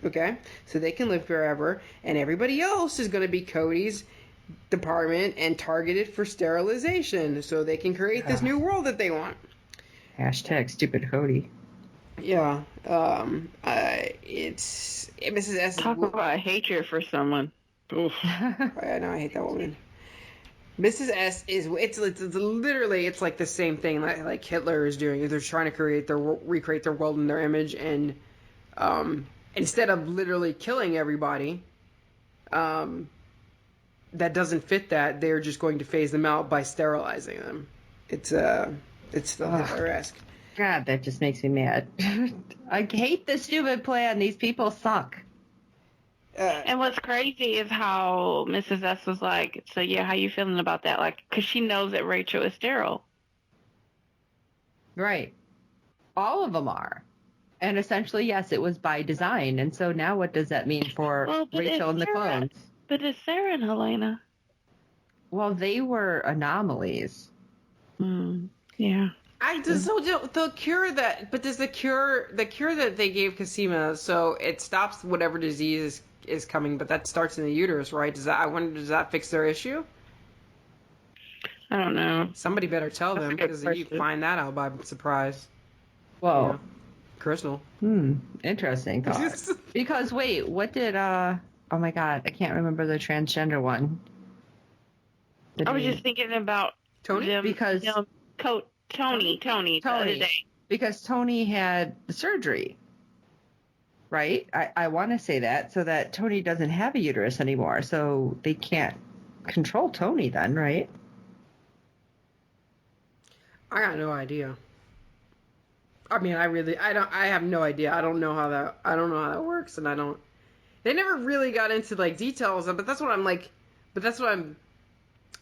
Speaker 2: Okay, so they can live forever, and everybody else is going to be Cody's department and targeted for sterilization, so they can create this new world that they want.
Speaker 3: Hashtag stupid Cody.
Speaker 2: Yeah, it's Mrs. S.
Speaker 4: Talk about hatred for someone. Oof.
Speaker 2: I know, I hate that woman. Mrs. S is it's literally it's like the same thing like Hitler is doing. They're trying to recreate their world in their image, and instead of literally killing everybody, that doesn't fit that, they're just going to phase them out by sterilizing them. It's the Hitler-esque.
Speaker 3: God, that just makes me mad. I hate this stupid plan. These people suck.
Speaker 4: And what's crazy is how Mrs. S was like, so yeah, how you feeling about that? Like, because she knows that Rachel is sterile.
Speaker 3: Right. All of them are. And essentially, yes, it was by design. And so now what does that mean for Rachel and the clones?
Speaker 4: But it's Sarah and Helena.
Speaker 3: Well, they were anomalies.
Speaker 4: Yeah.
Speaker 2: Does the cure that they gave Cosima, so it stops whatever disease is coming, but that starts in the uterus, right? Does that fix their issue?
Speaker 4: I don't know.
Speaker 2: Somebody better tell them, because if you find that out by surprise.
Speaker 3: Whoa.
Speaker 2: Crystal.
Speaker 3: Interesting thought. Because wait, what did oh my god, I can't remember the transgender one.
Speaker 4: I was just thinking about
Speaker 2: Tony,
Speaker 3: because
Speaker 4: Tony the other day.
Speaker 3: Because Tony had the surgery, right? I want to say that, so that Tony doesn't have a uterus anymore, so they can't control Tony then, right?
Speaker 2: I got no idea. I mean, I have no idea. I don't know how that works, and they never really got into like details, but that's what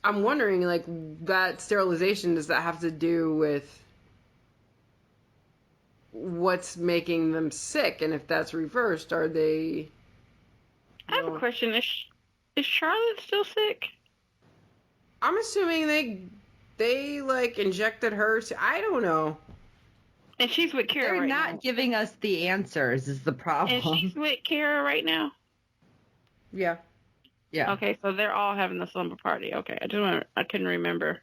Speaker 2: I'm wondering, like, that sterilization, does that have to do with what's making them sick? And if that's reversed, are they...
Speaker 4: I have a question. Is Charlotte still sick?
Speaker 2: I'm assuming they like, injected her. I don't know.
Speaker 4: And she's with Kira
Speaker 3: They're
Speaker 4: right now.
Speaker 3: not giving us the answers is the problem.
Speaker 4: And she's with Kira right now?
Speaker 2: Yeah.
Speaker 3: Yeah.
Speaker 4: Okay, so they're all having the slumber party. Okay, I couldn't remember.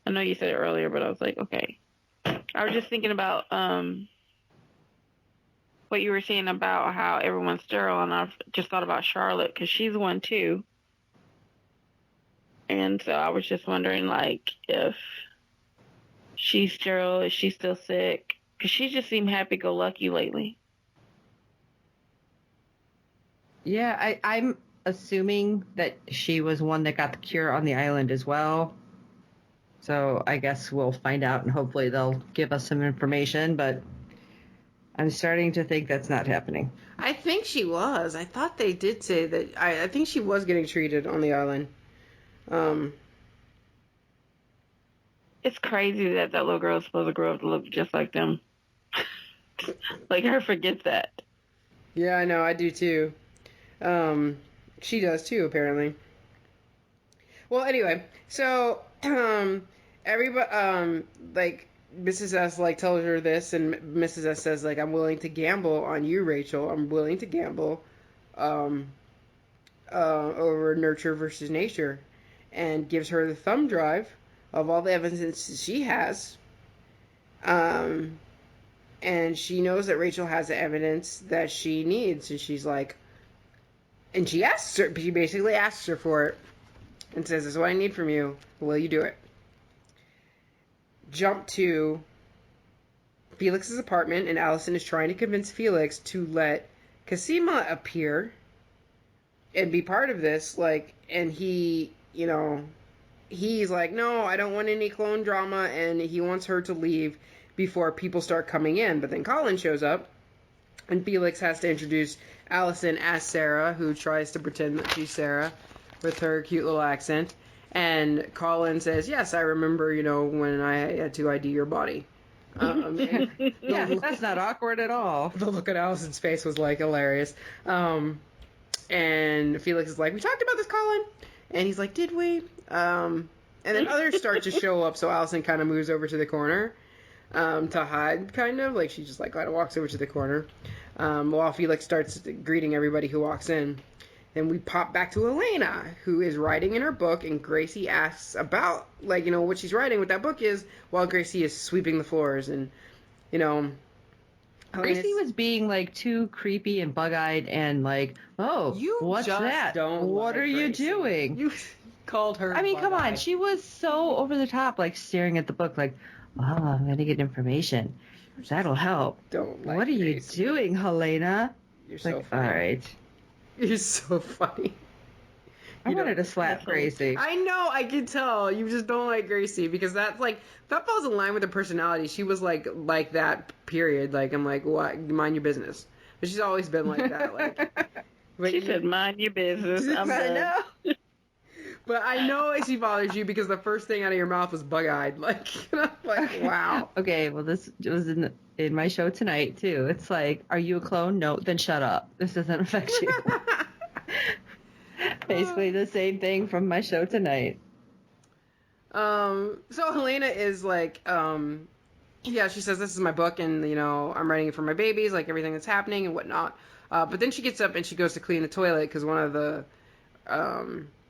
Speaker 4: I know you said it earlier, but I was like, okay. I was just thinking about what you were saying about how everyone's sterile, and I just thought about Charlotte because she's one too. And so I was just wondering, like, if she's sterile, is she still sick? Because she just seemed happy-go-lucky lately.
Speaker 3: Yeah, I'm assuming that she was one that got the cure on the island as well. So I guess we'll find out, and hopefully they'll give us some information, but I'm starting to think that's not happening.
Speaker 2: I think she was. I thought they did say that. I think she was getting treated on the island.
Speaker 4: It's crazy that little girl is supposed to grow up to look just like them. Like, I forget that.
Speaker 2: Yeah, I know. I do too. She does too, apparently. Well, anyway, so everybody, like, Mrs. S like tells her this, and Mrs. S says, like, I'm willing to gamble on you, Rachel. I'm willing to gamble over nurture versus nature, and gives her the thumb drive of all the evidence she has. And she knows that Rachel has the evidence that she needs, and she's like, and she basically asks her for it, and says, "This is what I need from you. Will you do it?" Jump to Felix's apartment, and Allison is trying to convince Felix to let Cosima appear and be part of this, like, and he, he's like, no, I don't want any clone drama, and he wants her to leave before people start coming in. But then Colin shows up, and Felix has to introduce Allison as Sarah, who tries to pretend that she's Sarah with her cute little accent. And Colin says, yes, I remember, when I had to ID your body.
Speaker 3: Yeah, that's not awkward at all.
Speaker 2: The look on Allison's face was, like, hilarious. And Felix is like, we talked about this, Colin? And he's like, did we? And then others start to show up, so Allison kind of moves over to the corner to hide, kind of. Like, she just, like, kind of walks over to the corner while Felix starts greeting everybody who walks in. Then we pop back to Elena, who is writing in her book, and Gracie asks about, like, what she's writing, what that book is, while Gracie is sweeping the floors. And,
Speaker 3: Gracie was being, like, too creepy and bug-eyed and, like, oh, what's that? What are you doing?
Speaker 2: You called her.
Speaker 3: I mean, come on. She was so over the top, like, staring at the book, like, oh, I'm going to get information. That'll help. What are
Speaker 2: Gracie.
Speaker 3: you doing, Helena?
Speaker 2: You're so
Speaker 3: like,
Speaker 2: funny.
Speaker 3: all right.
Speaker 2: You're so funny.
Speaker 3: I wanted to slap Gracie.
Speaker 2: I know, I can tell. You just don't like Gracie because that's like that falls in line with her personality. She was like that period. Like I'm like, what? Mind your business. But she's always been like that. Like,
Speaker 4: she said, "Mind your business." I'm
Speaker 3: I
Speaker 4: done.
Speaker 3: know.
Speaker 2: But I know she bothers you because the first thing out of your mouth was bug-eyed. Like, wow.
Speaker 3: Okay, well, this was in my show tonight too. It's like, are you a clone? No, then shut up. This doesn't affect you. Basically the same thing from my show tonight.
Speaker 2: So Helena is like, yeah, she says this is my book, and I'm writing it for my babies, like everything that's happening and whatnot. But then she gets up and she goes to clean the toilet because one of the,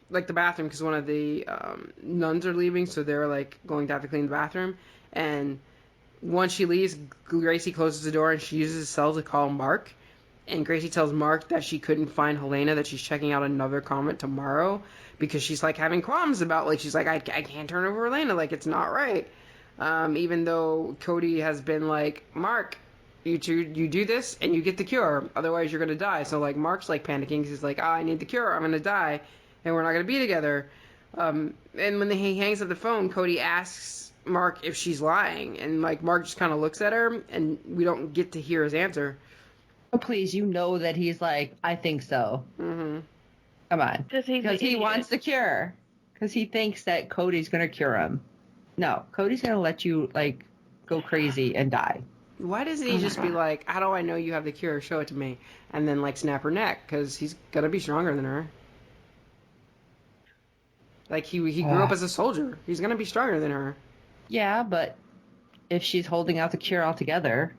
Speaker 2: like the bathroom, because one of the nuns are leaving, so they're like going to have to clean the bathroom. And once she leaves, Gracie closes the door and she uses his cell to call Mark. And Gracie tells Mark that she couldn't find Helena, that she's checking out another convent tomorrow because she's like having qualms about, like, she's like, I can't turn over Helena, like it's not right. Even though Cody has been like, Mark, you do this and you get the cure, otherwise you're gonna die. So like Mark's like panicking because he's like, I need the cure, I'm gonna die, and we're not gonna be together. And when he hangs up the phone, Cody asks Mark if she's lying, and like Mark just kind of looks at her, and we don't get to hear his answer.
Speaker 3: Oh, please, you know that he's like, I think so.
Speaker 2: Mm-hmm.
Speaker 3: Come on.
Speaker 4: Because
Speaker 3: he wants the cure. Because he thinks that Cody's going to cure him. No, Cody's going to let you, like, go crazy and die.
Speaker 2: Why doesn't he just be like, how do I know you have the cure? Show it to me. And then, like, snap her neck, because he's going to be stronger than her. Like, he grew up as a soldier. He's going to be stronger than her.
Speaker 3: Yeah, but if she's holding out the cure altogether...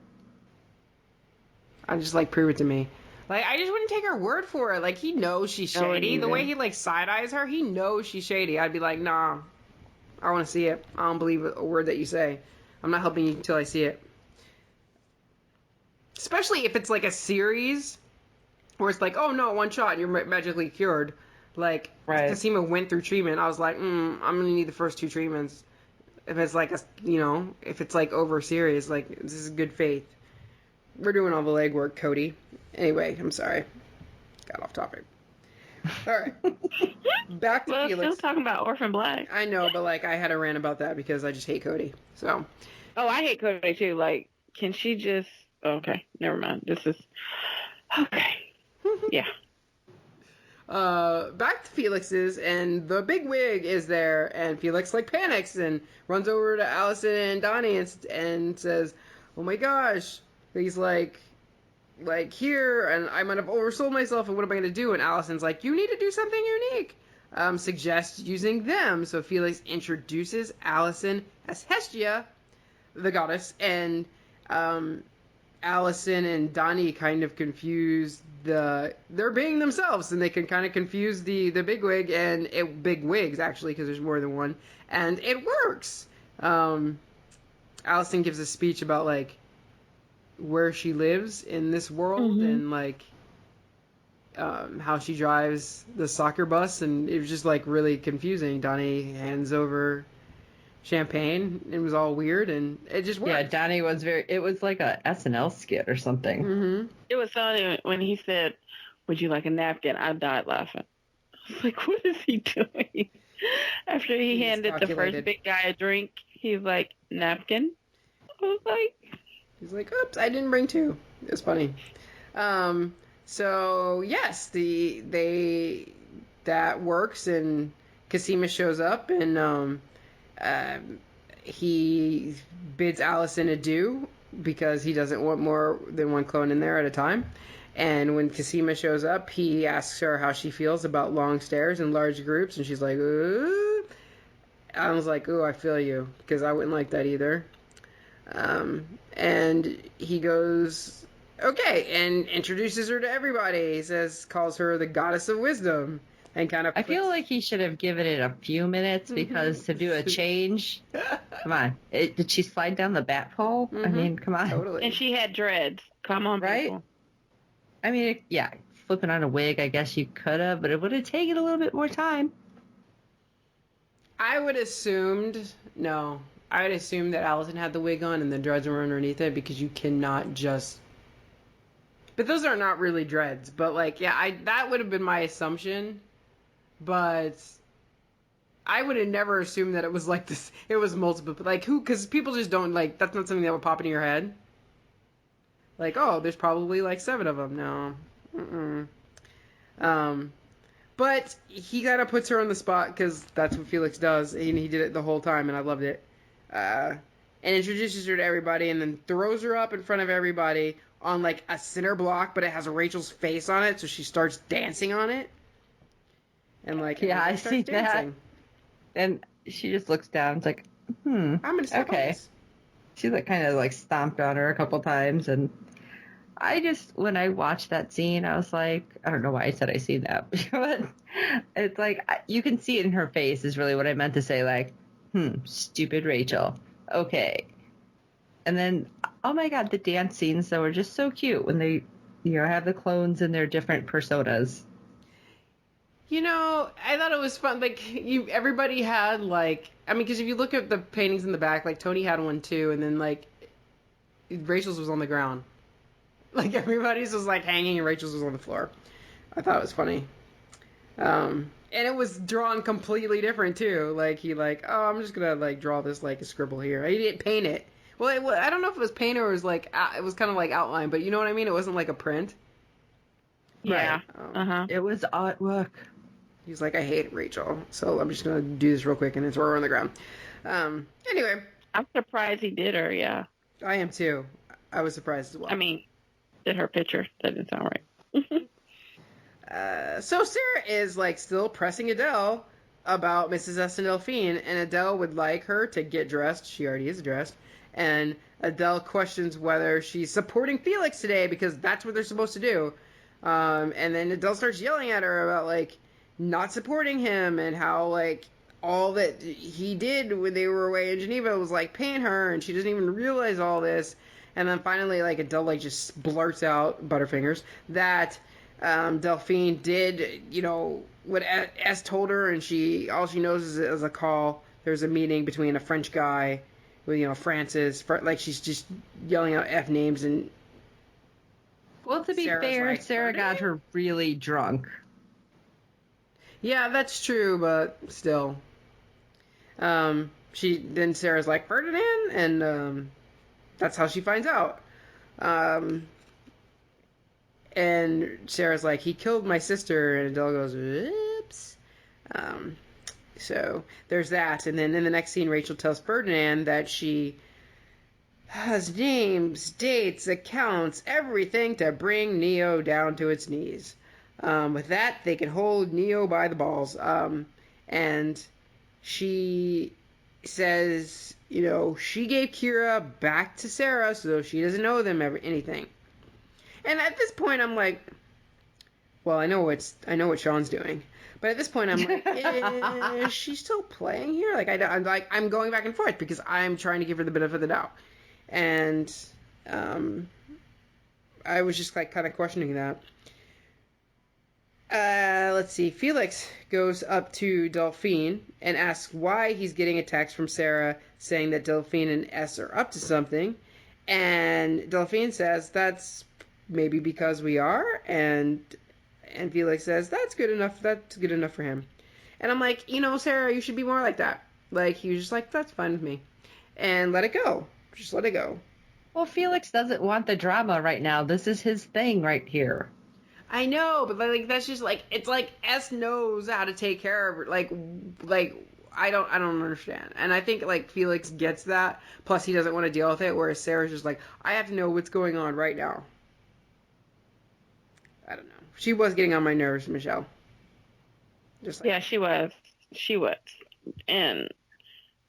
Speaker 2: I'm just like, prove it to me. Like, I just wouldn't take her word for it. Like, he knows she's shady. The way he, like, side-eyes her, he knows she's shady. I'd be like, nah, I want to see it. I don't believe a word that you say. I'm not helping you until I see it. Especially if it's, like, a series where it's like, oh, no, one shot and you're magically cured. Like,
Speaker 3: right.
Speaker 2: Cosima went through treatment. I was like, I'm going to need the first 2 treatments. If it's, like, if it's, like, over a series, like, this is good faith. We're doing all the legwork, Cody. Anyway, I'm sorry. Got off topic. All right. Back to Felix.
Speaker 4: Still talking about Orphan Black.
Speaker 2: I know, but, like, I had a rant about that because I just hate Cody. So.
Speaker 4: Oh, I hate Cody, too. Like, can she just... Okay, never mind. This is... Okay. Yeah.
Speaker 2: Back to Felix's, and the big wig is there, and Felix, like, panics and runs over to Allison and Donnie and says, oh my gosh... He's like here, and I might have oversold myself, and what am I going to do? And Allison's like, you need to do something unique. Suggest using them. So Felix introduces Allison as Hestia, the goddess, and Allison and Donnie kind of confuse they're being themselves, and they can kind of confuse the bigwig and big wigs, actually, because there's more than one, and it works. Allison gives a speech about, like, where she lives in this world, mm-hmm. and like how she drives the soccer bus, and it was just like really confusing. Donnie hands over champagne. It was all weird, and it just worked.
Speaker 3: Yeah, Donnie was it was like a SNL skit or something.
Speaker 2: Mm-hmm.
Speaker 4: It was funny when he said, would you like a napkin? I died laughing. I was like, what is he doing? After he handed the first big guy a drink, he's like, napkin? I was like...
Speaker 2: He's like, oops, I didn't bring 2. It was funny. So yes, that works, and Cosima shows up, and he bids Allison adieu because he doesn't want more than one clone in there at a time. And when Cosima shows up, he asks her how she feels about long stairs and large groups, and she's like, ooh. I was like, ooh, I feel you, because I wouldn't like that either. And he goes, okay, and introduces her to everybody. He calls her the goddess of wisdom, and kind of.
Speaker 3: I feel like he should have given it a few minutes, because to do a change, come on, did she slide down the bat pole? Mm-hmm. I mean, come on.
Speaker 2: Totally.
Speaker 4: And she had dreads. Come on,
Speaker 3: right?
Speaker 4: People.
Speaker 3: I mean, yeah, flipping on a wig, I guess you could have, but it would have taken a little bit more time.
Speaker 2: I would assume that Allison had the wig on and the dreads were underneath it, because you cannot just... But those are not really dreads. But, like, yeah, that would have been my assumption. but I would have never assumed that it was like this. It was multiple, like who? Because people just don't like. That's not something that would pop into your head. Like, oh, there's probably like 7 of them. No. Mm-mm. Um, but he kind of puts her on the spot because that's what Felix does, and he did it the whole time, and I loved it. And introduces her to everybody, and then throws her up in front of everybody on like a center block, but it has Rachel's face on it, so she starts dancing on it. And like,
Speaker 3: Yeah, I
Speaker 2: everybody starts
Speaker 3: see that.
Speaker 2: dancing.
Speaker 3: And she just looks down. It's like,
Speaker 2: I'm gonna step on
Speaker 3: okay.
Speaker 2: this.
Speaker 3: She like kind of like stomped on her a couple times, and I just when I watched that scene, I was like, I don't know why I said I seen that, but it's like you can see it in her face is really what I meant to say. Like, stupid Rachel. Okay. And then, oh my God, the dance scenes that were just so cute when they, have the clones in their different personas.
Speaker 2: I thought it was fun. Like, everybody had like, I mean, because if you look at the paintings in the back, like Tony had one too, and then like Rachel's was on the ground. Like everybody's was like hanging, and Rachel's was on the floor. I thought it was funny. And it was drawn completely different too. Like he like, oh, I'm just gonna like draw this like a scribble here. He didn't paint it. Well, I don't know if it was paint or it was like it was kind of like outline, but you know what I mean. It wasn't like a print.
Speaker 4: Yeah.
Speaker 2: Right.
Speaker 3: It was artwork.
Speaker 2: He's like, I hate Rachel, so I'm just gonna do this real quick and then throw her on the ground. Anyway,
Speaker 4: I'm surprised he did her. Yeah.
Speaker 2: I am too. I was surprised as well.
Speaker 4: I mean, did her picture? That didn't sound right.
Speaker 2: So Sarah is like still pressing Adele about Mrs. S and Delphine, and Adele would like her to get dressed. She already is dressed, and Adele questions whether she's supporting Felix today because that's what they're supposed to do. And then Adele starts yelling at her about like not supporting him and how like all that he did when they were away in Geneva was like paying her, and she doesn't even realize all this. And then finally, like Adele like just blurts out, Butterfingers, that Delphine did, what S told her, and all she knows is a call. There's a meeting between a French guy with, Francis. Like she's just yelling out F names, and
Speaker 3: well, to be
Speaker 2: Sarah's
Speaker 3: fair,
Speaker 2: like,
Speaker 3: Sarah got her really drunk.
Speaker 2: Yeah, that's true, but still. Sarah's like, Ferdinand, and that's how she finds out. And Sarah's like, he killed my sister, and Adele goes, oops. So there's that, and then in the next scene, Rachel tells Ferdinand that she has names, dates, accounts, everything to bring Neo down to its knees. With that, they can hold Neo by the balls. And she says, she gave Kira back to Sarah, so she doesn't know them anything. And at this point, I'm like, well, I know what Sean's doing, but at this point, I'm like, is she still playing here? Like, I'm going back and forth because I'm trying to give her the benefit of the doubt, and I was just like kind of questioning that. Let's see. Felix goes up to Delphine and asks why he's getting a text from Sarah saying that Delphine and S are up to something, and Delphine says that's maybe because we are, and Felix says that's good enough. That's good enough for him. And I'm like, Sarah, you should be more like that. Like he was just like, that's fine with me, and let it go. Just let it go.
Speaker 3: Well, Felix doesn't want the drama right now. This is his thing right here.
Speaker 2: I know, but like that's just like it's like S knows how to take care of her. Like I don't understand. And I think like Felix gets that. Plus he doesn't want to deal with it. Whereas Sarah's just like, I have to know what's going on right now. I don't know. She was getting on my nerves, Michelle. Just like,
Speaker 4: yeah, she was, and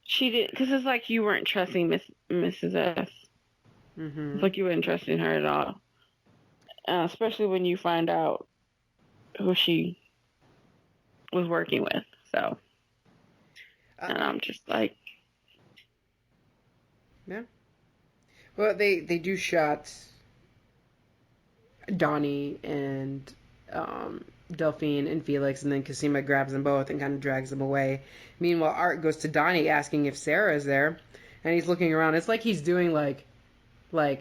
Speaker 4: she did because it's like you weren't trusting Mrs. S.
Speaker 2: Mm-hmm.
Speaker 4: It's like you weren't trusting her at all. Especially when you find out who she was working with. So, and I'm just like,
Speaker 2: yeah. Well, they do shots Donnie and Delphine and Felix, and then Cosima grabs them both and kind of drags them away. Meanwhile, Art goes to Donnie asking if Sarah is there, and he's looking around. It's like he's doing like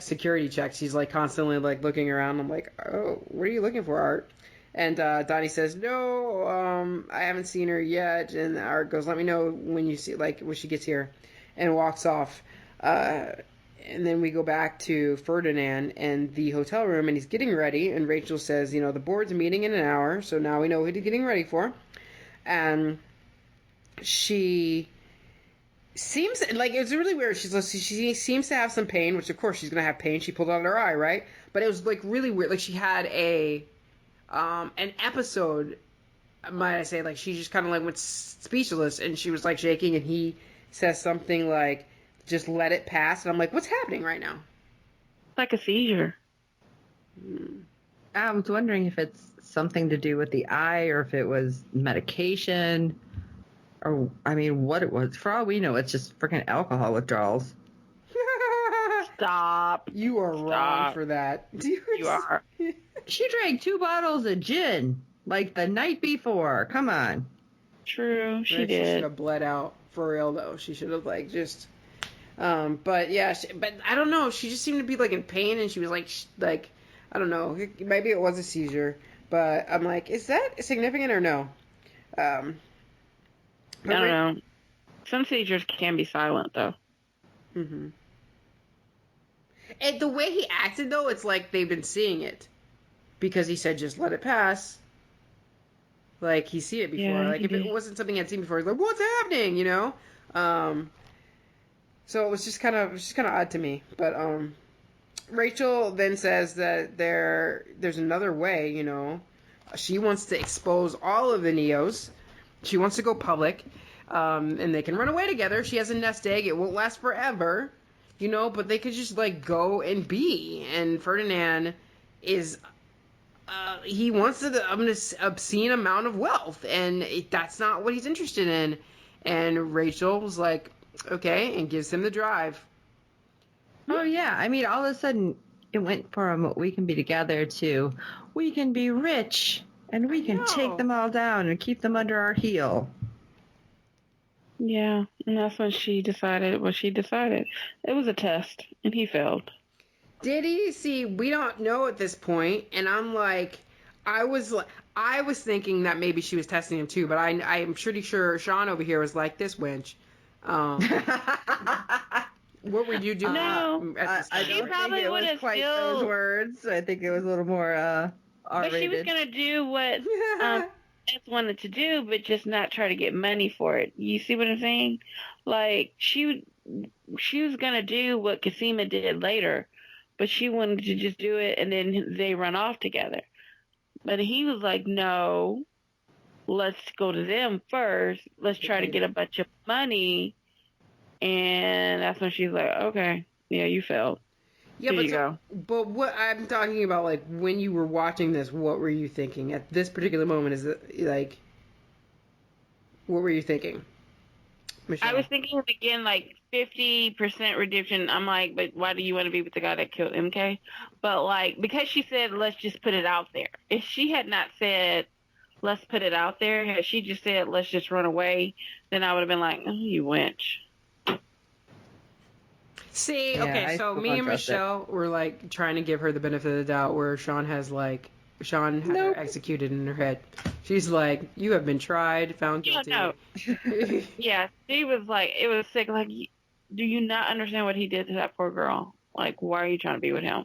Speaker 2: security checks. He's like constantly like looking around. I'm like, oh, what are you looking for, Art? And Donnie says, no, I haven't seen her yet. And Art goes, let me know when you see, like, when she gets here, and walks off. And then we go back to Ferdinand and the hotel room, and he's getting ready. And Rachel says, the board's meeting in an hour, so now we know what he's getting ready for. And she seems like it's really weird. She seems to have some pain, which of course she's gonna have pain. She pulled out her eye, right? But it was like really weird. Like she had an episode, might I say, like she just kind of like went speechless, and she was like shaking, and he says something like, "Just let it pass," and I'm like, "What's happening right now?"
Speaker 4: Like a seizure.
Speaker 3: I was wondering if it's something to do with the eye, or if it was medication, or I mean, what it was. For all we know, it's just freaking alcohol withdrawals.
Speaker 4: Stop.
Speaker 2: You are wrong for that.
Speaker 4: You are.
Speaker 3: She drank 2 bottles of gin like the night before. Come on.
Speaker 4: True, she
Speaker 2: She
Speaker 4: did.
Speaker 2: should have bled out for real, though. She should have like just. But yeah, but I don't know. She just seemed to be like in pain, and she was like I don't know. Maybe it was a seizure, but I'm like, is that significant or no?
Speaker 4: I don't know. Some seizures can be silent, though.
Speaker 2: Mm-hmm. And the way he acted, though, it's like they've been seeing it. Because he said, just let it pass. Like, he's seen it before.
Speaker 4: Yeah,
Speaker 2: like, if it wasn't something he'd seen before, he's like, what's happening, So it was just kind of odd to me. But, Rachel then says that there's another way, She wants to expose all of the Neos. She wants to go public. And they can run away together. She has a nest egg. It won't last forever. But they could just, like, go and be. And Ferdinand is... he wants an obscene amount of wealth. And that's not what he's interested in. And Rachel was like, okay, and gives him the drive.
Speaker 3: Oh, yeah. I mean, all of a sudden, it went from we can be together to we can be rich. And we can take them all down and keep them under our heel.
Speaker 4: Yeah, and that's when she decided what she decided. It was a test, and he failed.
Speaker 2: Did he? See, we don't know at this point, and I'm like, I was thinking that maybe she was testing him too, but I'm pretty sure Sean over here was like, this wench. What were you doing?
Speaker 4: No,
Speaker 3: I
Speaker 4: She
Speaker 3: don't
Speaker 4: probably
Speaker 3: think it was
Speaker 4: would've
Speaker 3: quite
Speaker 4: still-
Speaker 3: those words. I think it was a little more R-rated.
Speaker 4: But she was gonna do what Ed wanted to do, but just not try to get money for it. You see what I'm saying? Like she was gonna do what Cosima did later, but she wanted to just do it, and then they run off together. But he was like, no, let's go to them first. Let's try to get a bunch of money. And that's when she's like, okay, yeah, you failed.
Speaker 2: Yeah,
Speaker 4: Here you go.
Speaker 2: But what I'm talking about, like, when you were watching this, what were you thinking at this particular moment? Is it like, what were you thinking, Michelle?
Speaker 4: I was thinking again, like 50% redemption. I'm like, but why do you want to be with the guy that killed MK? But like, because she said, let's just put it out there. If she had not said, let's put it out there, had she just said, let's just run away, then I would have been like, oh, you wench.
Speaker 2: See,
Speaker 3: Yeah,
Speaker 2: okay,
Speaker 3: I
Speaker 2: so
Speaker 3: still
Speaker 2: me
Speaker 3: don't
Speaker 2: and
Speaker 3: trust it.
Speaker 2: Michelle were like trying to give her the benefit of the doubt, where Sean had her executed in her head. She's like, you have been tried, found guilty.
Speaker 4: No. Yeah, she was like, it was sick. Like, do you not understand what he did to that poor girl? Like, why are you trying to be with him?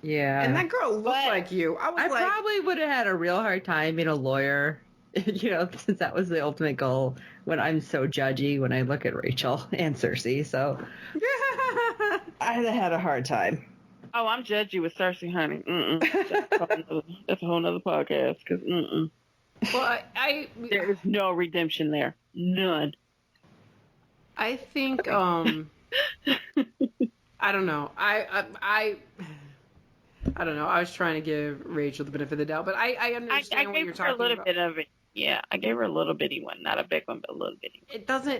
Speaker 3: Yeah.
Speaker 2: And that girl looked like you. I
Speaker 3: probably would have had a real hard time being a lawyer, since that was the ultimate goal, when I'm so judgy when I look at Rachel and Cersei. So I'd have had a hard time.
Speaker 4: Oh, I'm judgy with Cersei, honey. That's a whole nother podcast. Because
Speaker 2: Well,
Speaker 4: there is no redemption there. None.
Speaker 2: I think I don't know. I don't know. I was trying to give Rachel the benefit of the doubt, but I understand what you're talking about.
Speaker 4: I gave her a little bit of it. Yeah, I gave her a little bitty one, not a big one, but a little bitty one.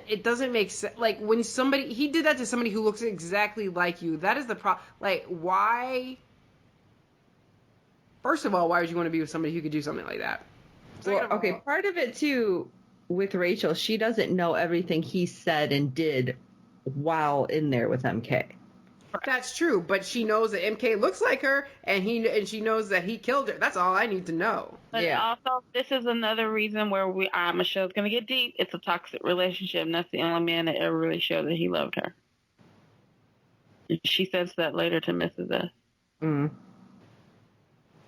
Speaker 2: It doesn't make sense. Like, when he did that to somebody who looks exactly like you, that is the problem. Like, why? First of all, why would you want to be with somebody who could do something like that?
Speaker 3: Well, okay, part of it too with Rachel, she doesn't know everything he said and did while in there with MK.
Speaker 2: That's true, but she knows that MK looks like her, and she knows that he killed her. That's all I need to know.
Speaker 4: But also, this is another reason where Michelle's gonna get deep. It's a toxic relationship, and that's the only man that ever really showed that he loved her. She says that later to Mrs. S.
Speaker 3: Mm.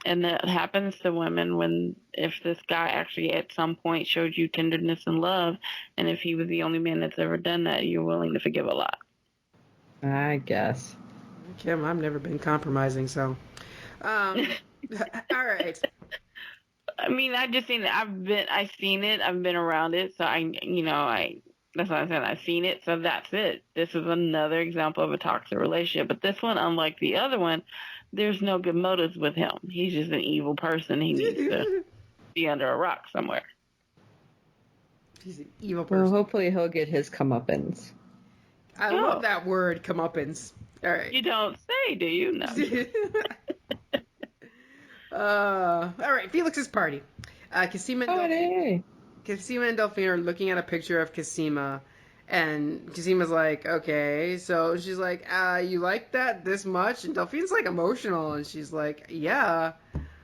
Speaker 4: And that happens to women if this guy actually at some point showed you tenderness and love, and if he was the only man that's ever done that, you're willing to forgive a lot.
Speaker 3: I guess.
Speaker 2: Kim, I've never been compromising, so. All right.
Speaker 4: I mean, I just seen it. I've seen it. I've been around it, so that's what I said. I've seen it, so that's it. This is another example of a toxic relationship. But this one, unlike the other one, there's no good motives with him. He's just an evil person. He needs to be under a rock somewhere.
Speaker 2: He's an evil person.
Speaker 3: Well, hopefully he'll get his comeuppance.
Speaker 2: I love that word, comeuppance. All right.
Speaker 4: You don't say, do you? No.
Speaker 2: All right, Felix's party. Cosima and Delphine are looking at a picture of Cosima, and Cosima's like, okay. So she's like, you like that this much? And Delphine's like emotional, and she's like, yeah.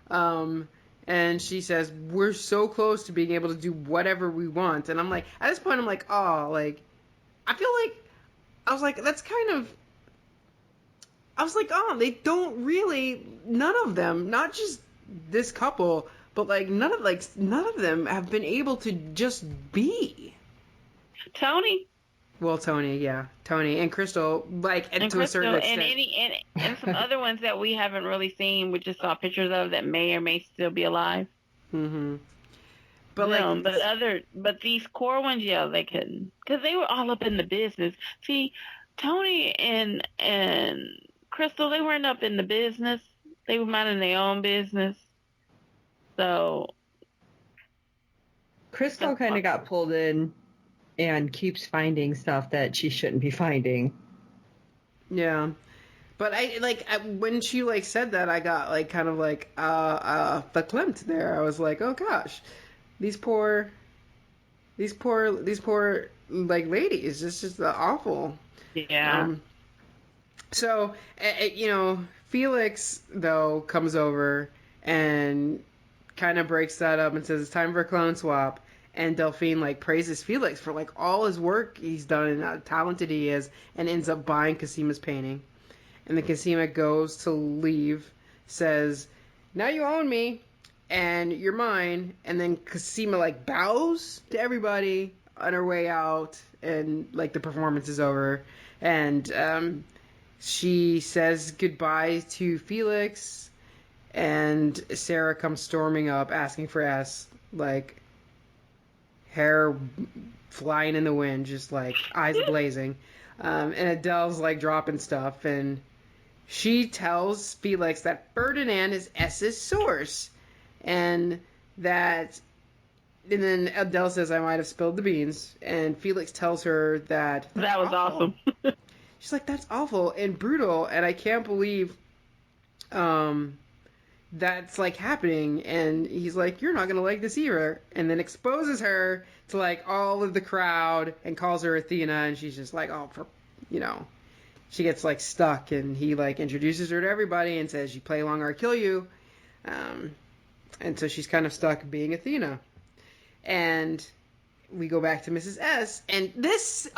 Speaker 2: And she says, we're so close to being able to do whatever we want. And I'm like, at this point, I'm like, oh, like, I feel like, I was like, that's kind of, I was like, oh, they don't really, none of them, not just this couple, but like none of them have been able to just be.
Speaker 4: Tony.
Speaker 2: Well, Tony and Crystal, like and to Crystal, a certain extent,
Speaker 4: and some other ones that we haven't really seen. We just saw pictures of that may or may still be alive.
Speaker 2: Mm-hmm.
Speaker 4: But these core ones, yeah, they couldn't, because they were all up in the business. See, Tony and Crystal, they weren't up in the business. They were minding their own business. So
Speaker 3: Crystal kind of got pulled in and keeps finding stuff that she shouldn't be finding.
Speaker 2: Yeah. But when she said that, I got kind of verklempt there. I was like, oh gosh, these poor ladies. It's just awful.
Speaker 4: Yeah.
Speaker 2: So Felix though comes over and kind of breaks that up and says it's time for a clone swap. And Delphine praises Felix for all his work he's done and how talented he is, and ends up buying Cosima's painting. And then Cosima goes to leave, says, now you own me, and you're mine. And then Cosima, bows to everybody on her way out, and, the performance is over. And she says goodbye to Felix, and Sarah comes storming up, asking for S, hair flying in the wind, just, eyes blazing. And Adele's, dropping stuff, and she tells Felix that Ferdinand is S's source, and then Adele says, I might have spilled the beans, and Felix tells her that
Speaker 4: was awesome.
Speaker 2: She's like, that's awful and brutal, and I can't believe that's happening. And he's like, you're not gonna like this either, and then exposes her to all of the crowd and calls her Athena, and she's just she gets stuck, and he introduces her to everybody and says, you play along or I kill you. And so she's kind of stuck being Athena. And we go back to Mrs. S, and Mrs.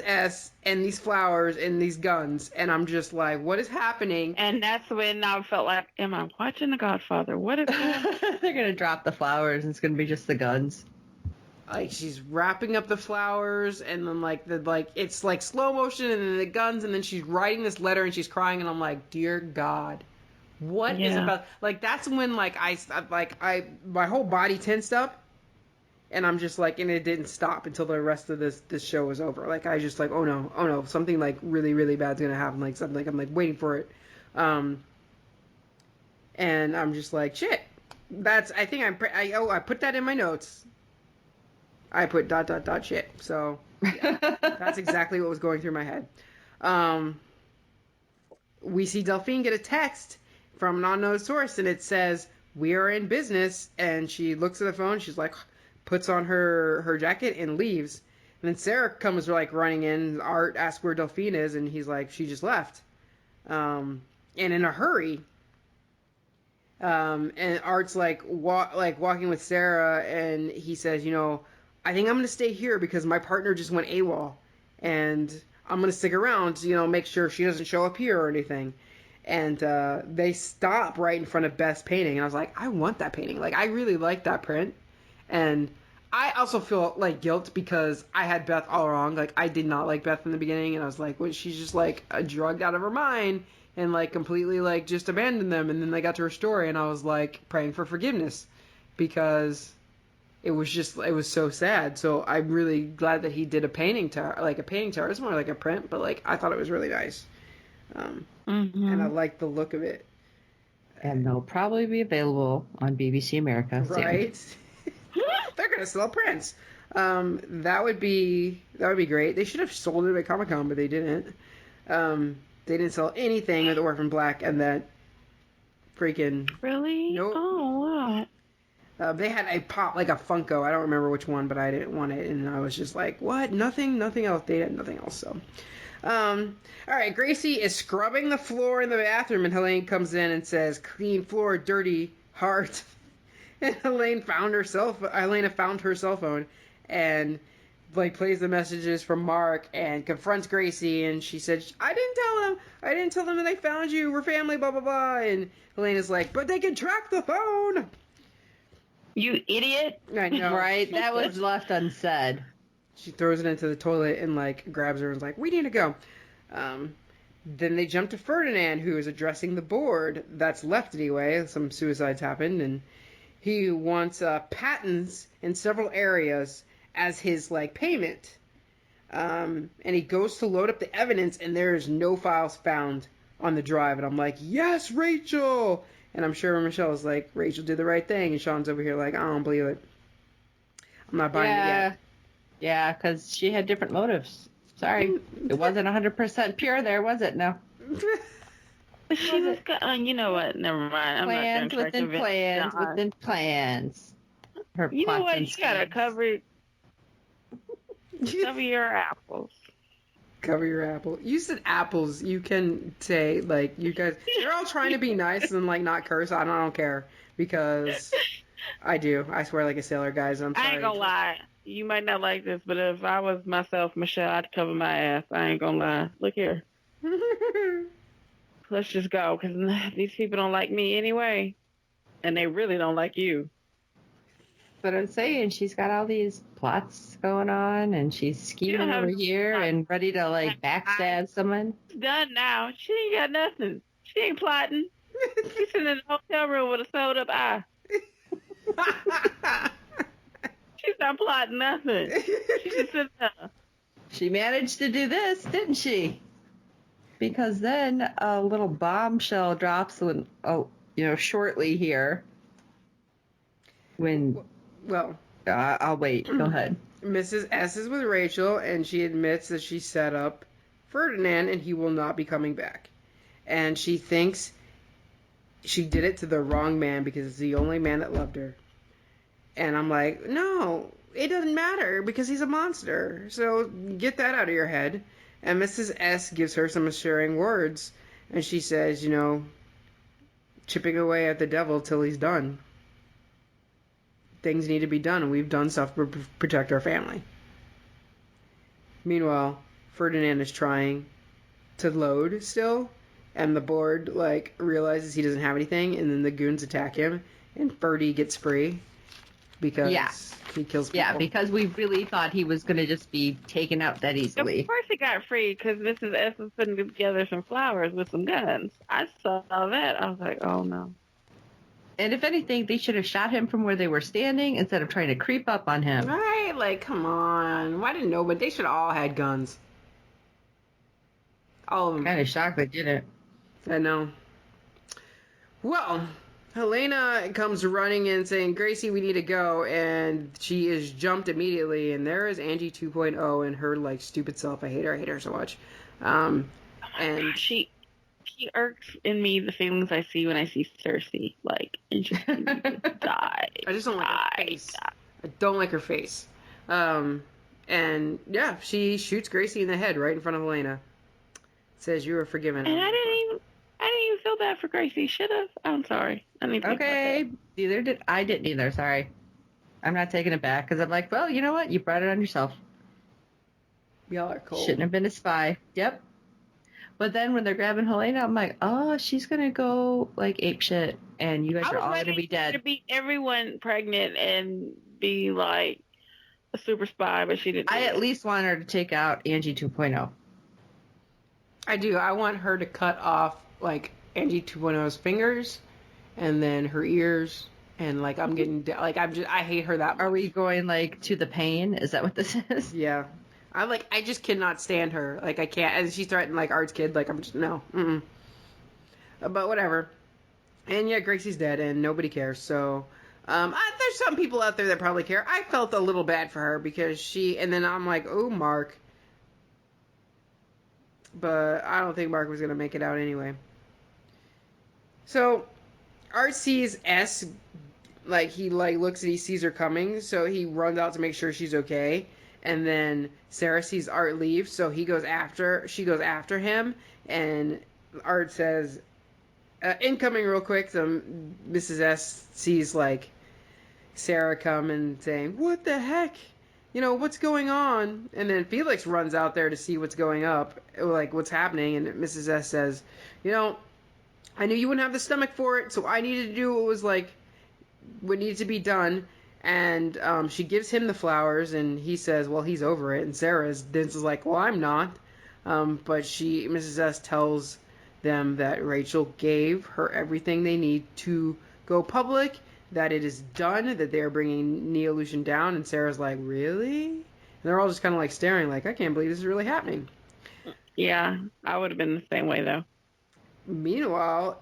Speaker 2: S and these flowers and these guns, and I'm just like, what is happening?
Speaker 4: And that's when I felt like, am I watching The Godfather? What is that?
Speaker 3: They're gonna drop the flowers and it's gonna be just the guns.
Speaker 2: She's wrapping up the flowers, and then it's slow motion, and then the guns, and then she's writing this letter and she's crying, and I'm like, dear God, what is about? That's when I my whole body tensed up. And I'm just and it didn't stop until the rest of this show was over. I just oh no, something really, really bad's gonna happen. Something I'm waiting for it. And I'm just shit. I think I put that in my notes. I put ... shit. So yeah, that's exactly what was going through my head. We see Delphine get a text from an unknown source, and it says, we are in business. And she looks at the phone. She's puts on her jacket and leaves. And then Sarah comes like running in. Art asks where Delphine is, and he's like, she just left, and in a hurry. And Art's like walking with Sarah, and he says, I think I'm gonna stay here because my partner just went AWOL, and I'm gonna stick around to make sure she doesn't show up here or anything. And they stop right in front of Beth's painting, and I was like, I want that painting. Like, I really like that print, and I also feel like guilt because I had Beth all wrong. Like, I did not like Beth in the beginning, and I was like, well, she's just like drugged out of her mind and like completely like just abandoned them. And then they got to her story, and I was like praying for forgiveness because it was so sad. So I'm really glad that he did a painting to her, like a painting to her. It's more like a print, but like I thought it was really nice, and I liked the look of it.
Speaker 3: And they'll probably be available on BBC America soon.
Speaker 2: Right. They're gonna sell prints. That would be great. They should have sold it at Comic-Con, but they didn't. They didn't sell anything with Orphan Black, and that freaking
Speaker 4: really.
Speaker 2: Nope.
Speaker 4: Oh wow.
Speaker 2: They had a pop like a Funko. I don't remember which one, but I didn't want it, and I was just like, what? Nothing else. They had nothing else. So, all right. Gracie is scrubbing the floor in the bathroom, and Helene comes in and says, "Clean floor, dirty heart." And Helena found her cell phone and like plays the messages from Mark and confronts Gracie, and she said, I didn't tell them that I found you. We're family, blah blah blah. And Helena's like, but they can track the phone.
Speaker 4: You idiot.
Speaker 2: I know.
Speaker 3: Right? That was left unsaid.
Speaker 2: She throws it into the toilet and like grabs her and is like, we need to go. Then they jump to Ferdinand, who is addressing the board that's left anyway. Some suicides happened, and he wants patents in several areas as his like payment. And he goes to load up the evidence, and there's no files found on the drive. And I'm like, yes, Rachel! And I'm sure Michelle is like, Rachel did the right thing. And Sean's over here like, I don't believe it. I'm not buying it yet.
Speaker 3: Yeah, because she had different motives. Sorry. It wasn't 100% pure there, was it? No.
Speaker 4: She just got, you know what? Never mind.
Speaker 3: Plans within plans within plans. Her
Speaker 4: you know what? You
Speaker 3: schemes.
Speaker 4: gotta cover your apples.
Speaker 2: Cover your apple. You said apples. You can say like you guys. You're all trying to be nice and like not curse. I don't care because I do. I swear like a sailor, guys. I'm sorry.
Speaker 4: I ain't gonna lie. You might not like this, but if I was myself, Michelle, I'd cover my ass. I ain't gonna lie. Look here. Let's just go, because these people don't like me anyway. And they really don't like you.
Speaker 3: But I'm saying she's got all these plots going on, and she's scheming over here and ready to like backstab someone.
Speaker 4: It's done now. She ain't got nothing. She ain't plotting. She's sitting in the hotel room with a sewed up eye. She's not plotting nothing. She's just sitting there.
Speaker 3: She managed to do this, didn't she? Because then a little bombshell drops when, shortly here. When,
Speaker 2: well,
Speaker 3: I'll wait. Go ahead.
Speaker 2: Mrs. S is with Rachel, and she admits that she set up Ferdinand, and he will not be coming back. And she thinks she did it to the wrong man because it's the only man that loved her. And I'm like, no, it doesn't matter because he's a monster. So get that out of your head. And Mrs. S gives her some assuring words. And she says, chipping away at the devil till he's done. Things need to be done, and we've done stuff to protect our family. Meanwhile, Ferdinand is trying to load still, and the board, realizes he doesn't have anything, and then the goons attack him, and Ferdy gets free because he kills people.
Speaker 3: Yeah, because we really thought he was going to just be taken out that easily.
Speaker 4: Of course he got free, because Mrs. S was putting together some flowers with some guns. I saw that. I was like, oh, no.
Speaker 3: And if anything, they should have shot him from where they were standing instead of trying to creep up on him.
Speaker 2: Right? Come on. Why didn't nobody? They should have all had guns. All of them.
Speaker 3: Kind of shocked they didn't.
Speaker 2: I know. Well, Helena comes running in saying, Gracie, we need to go. And she is jumped immediately. And there is Angie 2.0 and her, stupid self. I hate her so much. And
Speaker 4: she irks in me the feelings I see when I see Cersei. And she die.
Speaker 2: I just don't like her face. I don't like her face. And And yeah, she shoots Gracie in the head right in front of Elena. Says you are forgiven.
Speaker 4: And I didn't even feel bad for Gracie. Should have. I'm sorry. I didn't think
Speaker 3: Okay, neither did I. Didn't either. Sorry, I'm not taking it back because I'm like, well, you know what? You brought it on yourself.
Speaker 2: Y'all are cold.
Speaker 3: Shouldn't have been a spy. Yep. But then when they're grabbing Helena, I'm like, oh, she's gonna go like ape shit, and you guys are all gonna be dead.
Speaker 4: To beat everyone pregnant and be like a super spy, but she didn't.
Speaker 3: I at least want her to take out Angie 2.0.
Speaker 2: I do. I want her to cut off like Angie 2.0's fingers, and then her ears, and like I'm getting like I hate her that much.
Speaker 3: Are we going like to the pain? Is that what this is?
Speaker 2: Yeah. I just cannot stand her. Like I can't. And she threatened like Art's kid. Like I'm just no. Mm-mm. But whatever. And yeah, Gracie's dead, and nobody cares. So there's some people out there that probably care. I felt a little bad for her because she. And then I'm like, oh, Mark. But I don't think Mark was gonna make it out anyway. So Art sees S. Like he like looks and he sees her coming, so he runs out to make sure she's okay. And then Sarah sees Art leave, so she goes after him, and Art says, incoming real quick. So Mrs. S sees like Sarah come and saying, what the heck? You know, what's going on? And then Felix runs out there to see what's going up, like what's happening, and Mrs. S says, you know, I knew you wouldn't have the stomach for it, so I needed to do what needed to be done. And she gives him the flowers, and he says, well, he's over it. And Sarah's is like, well, I'm not. But Mrs. S tells them that Rachel gave her everything they need to go public, that it is done, that they are bringing Neolution down. And Sarah's like, really? And they're all just kind of like staring like, I can't believe this is really happening.
Speaker 4: Yeah, I would have been the same way, though.
Speaker 2: Meanwhile,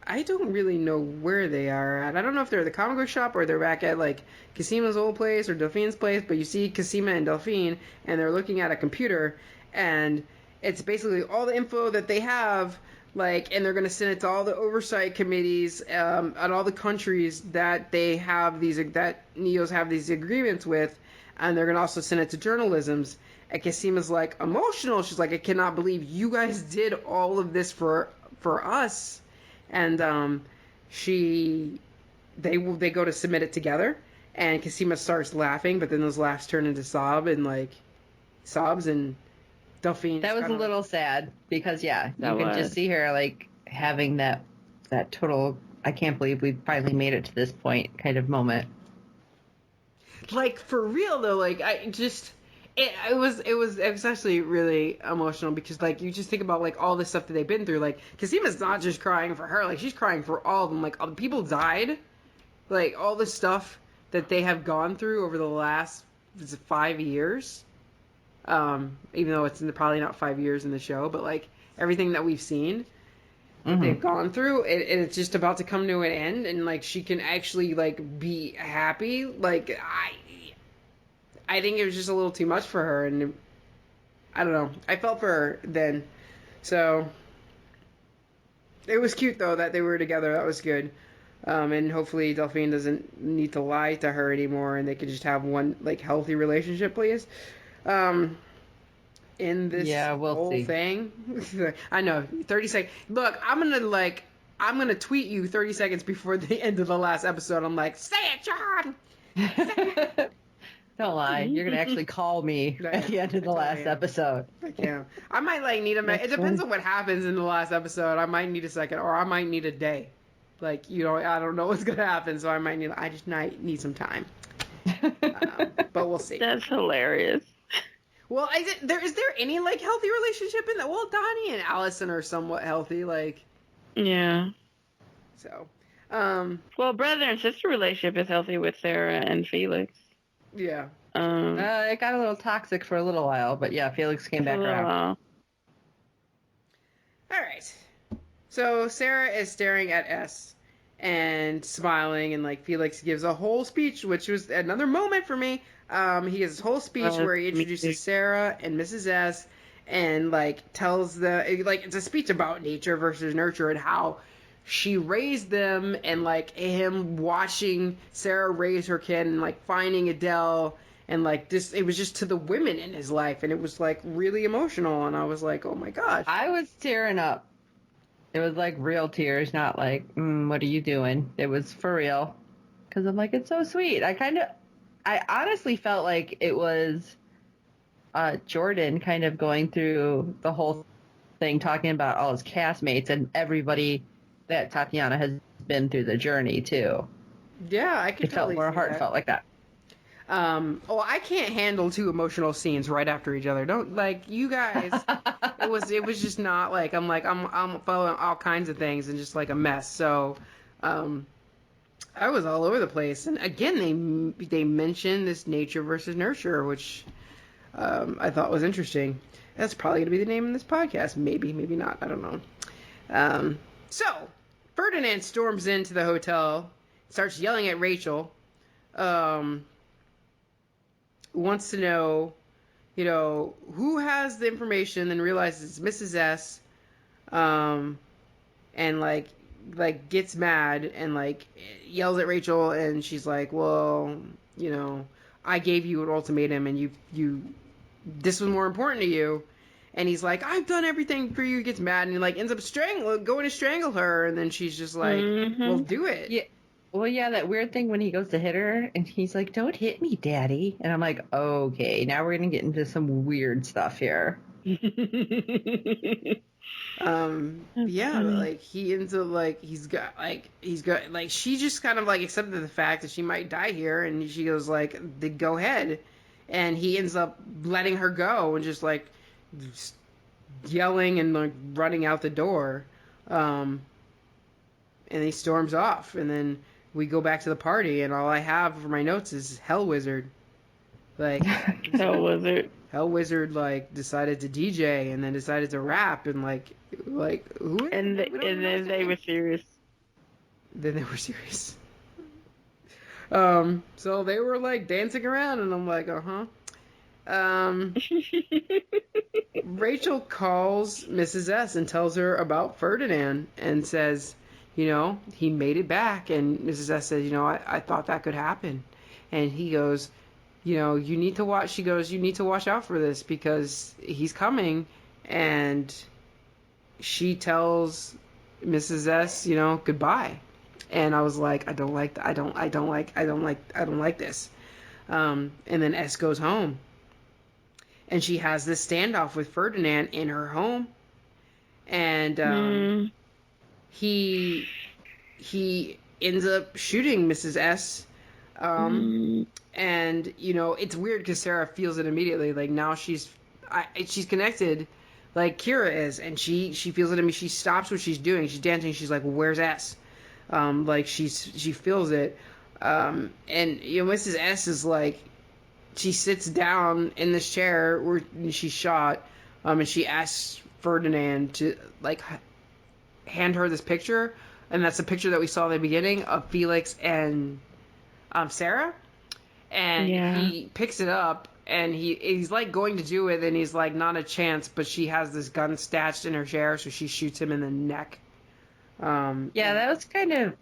Speaker 2: I don't really know where they are at. I don't know if they're at the comic book shop or they're back at like Casima's old place or Delphine's place, but you see Casima and Delphine, and they're looking at a computer, and it's basically all the info that they have, like, and they're going to send it to all the oversight committees at all the countries that that Neos have these agreements with, and they're going to also send it to journalisms. And Casima's like emotional. She's like, I cannot believe you guys did all of this for us. And they go to submit it together, and Casima starts laughing, but then those laughs turn into sobs, and Delphine.
Speaker 3: That was a little sad because you can just see her like having that total I can't believe we finally made it to this point kind of moment.
Speaker 2: Like for real though, like it was actually really emotional because like you just think about like all the stuff that they've been through. Like Casima's not just crying for her, like she's crying for all of them. Like all the people died, like all the stuff that they have gone through over the last 5 years. Even though it's probably not 5 years in the show, but like everything that we've seen that they've gone through, and it's just about to come to an end, and like she can actually like be happy. Like I think it was just a little too much for her, and I don't know. I felt for her then. So it was cute though that they were together. That was good. And hopefully Delphine doesn't need to lie to her anymore, and they could just have one like healthy relationship, please. In this whole thing, I know 30 seconds. Look, I'm gonna tweet you 30 seconds before the end of the last episode. I'm like, say it, John. Say it.
Speaker 3: Don't lie. You're going to actually call me at the end of the last episode.
Speaker 2: I can. I might like need it depends on what happens in the last episode. I might need a second, or I might need a day. Like, you know, I don't know what's going to happen, so I just might need some time. But we'll see.
Speaker 4: That's hilarious.
Speaker 2: Well, is there any like healthy relationship in that? Well, Donnie and Allison are somewhat healthy, like.
Speaker 4: Yeah.
Speaker 2: So.
Speaker 4: Well, brother and sister relationship is healthy with Sarah and Felix.
Speaker 2: Yeah.
Speaker 3: It got a little toxic for a little while, but yeah, Felix came back around.
Speaker 2: All right. So Sarah is staring at S and smiling, and like Felix gives a whole speech, which was another moment for me. He gives his whole speech where he introduces Sarah and Mrs. S and like tells it's a speech about nature versus nurture and how she raised them, and like him watching Sarah raise her kid and like finding Adele, and like this, it was just to the women in his life, and it was like really emotional, and I was like, oh my gosh.
Speaker 3: I was tearing up. It was like real tears, not like, what are you doing? It was for real. Because I'm like, it's so sweet. I honestly felt like it was Jordan kind of going through the whole thing, talking about all his castmates and everybody that Tatiana has been through the journey too.
Speaker 2: Yeah, I could
Speaker 3: It felt
Speaker 2: totally
Speaker 3: more
Speaker 2: see
Speaker 3: heartfelt
Speaker 2: that.
Speaker 3: like that.
Speaker 2: Oh, I can't handle two emotional scenes right after each other. Don't like you guys. It was just not like I'm following all kinds of things and just like a mess. So, I was all over the place. And again, they mentioned this nature versus nurture, which I thought was interesting. That's probably gonna be the name of this podcast. Maybe, maybe not. I don't know. So Ferdinand storms into the hotel, starts yelling at Rachel. Um, wants to know, who has the information, then realizes it's Mrs. S, um, and like gets mad and like yells at Rachel, and she's like, well, I gave you an ultimatum, and you this was more important to you. And he's like, I've done everything for you. He gets mad and like ends up going to strangle her, and then she's just like, well, do it.
Speaker 3: Yeah. Well, yeah, that weird thing when he goes to hit her and he's like, don't hit me, daddy. And I'm like, okay, now we're going to get into some weird stuff here.
Speaker 2: Yeah, like he ends up like he's got like she just kind of like accepted the fact that she might die here, and she goes like, go ahead, and he ends up letting her go and just like yelling and like running out the door, and he storms off, and then we go back to the party, and all I have for my notes is Hell Wizard, like
Speaker 4: Hell Wizard.
Speaker 2: Hell Wizard like decided to DJ and then decided to rap and like who?
Speaker 4: And then they were serious.
Speaker 2: Then they were serious. So they were like dancing around, and I'm like, Rachel calls Mrs. S and tells her about Ferdinand and says, he made it back, and Mrs. S says, I thought that could happen, and he goes, you need to watch. She goes, you need to watch out for this because he's coming, and she tells Mrs. S, goodbye, and I was like, I don't like this. And then S goes home, and she has this standoff with Ferdinand in her home, and he ends up shooting Mrs. S. And it's weird because Sarah feels it immediately. Like now she's connected, like Kira is, and she feels it. She stops what she's doing. She's dancing. She's like, "Where's S?" Like she feels it. And Mrs. S is like, she sits down in this chair where she's shot, and she asks Ferdinand to like hand her this picture, and that's the picture that we saw at the beginning of Felix and Sarah. And he picks it up, and he's like going to do it, and he's like, not a chance, but she has this gun stashed in her chair, so she shoots him in the neck.
Speaker 3: That was kind of,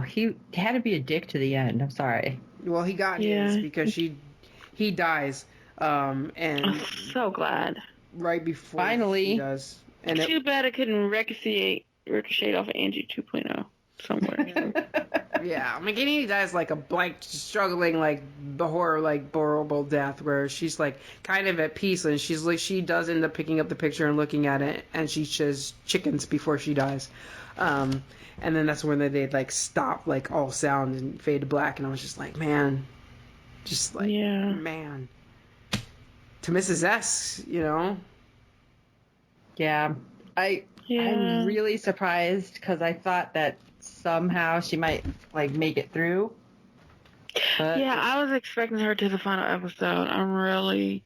Speaker 3: he had to be a dick to the end. I'm sorry.
Speaker 2: Well, he got his because he dies, and
Speaker 4: I'm so glad.
Speaker 2: Right before
Speaker 3: finally
Speaker 2: he does. And
Speaker 4: too bad it couldn't ricochet off of Angie 2.0 somewhere.
Speaker 2: Yeah, McGinney dies like a blank, struggling, like the horror, like horrible death, where she's like kind of at peace, and she's like, she does end up picking up the picture and looking at it, and she says chickens before she dies, and then that's when they like stop like all sound and fade to black, and I was just like, man, man, to Mrs. S,
Speaker 3: Yeah, I'm really surprised because I thought that somehow she might like make it through. But
Speaker 4: I was expecting her to the final episode. I'm like,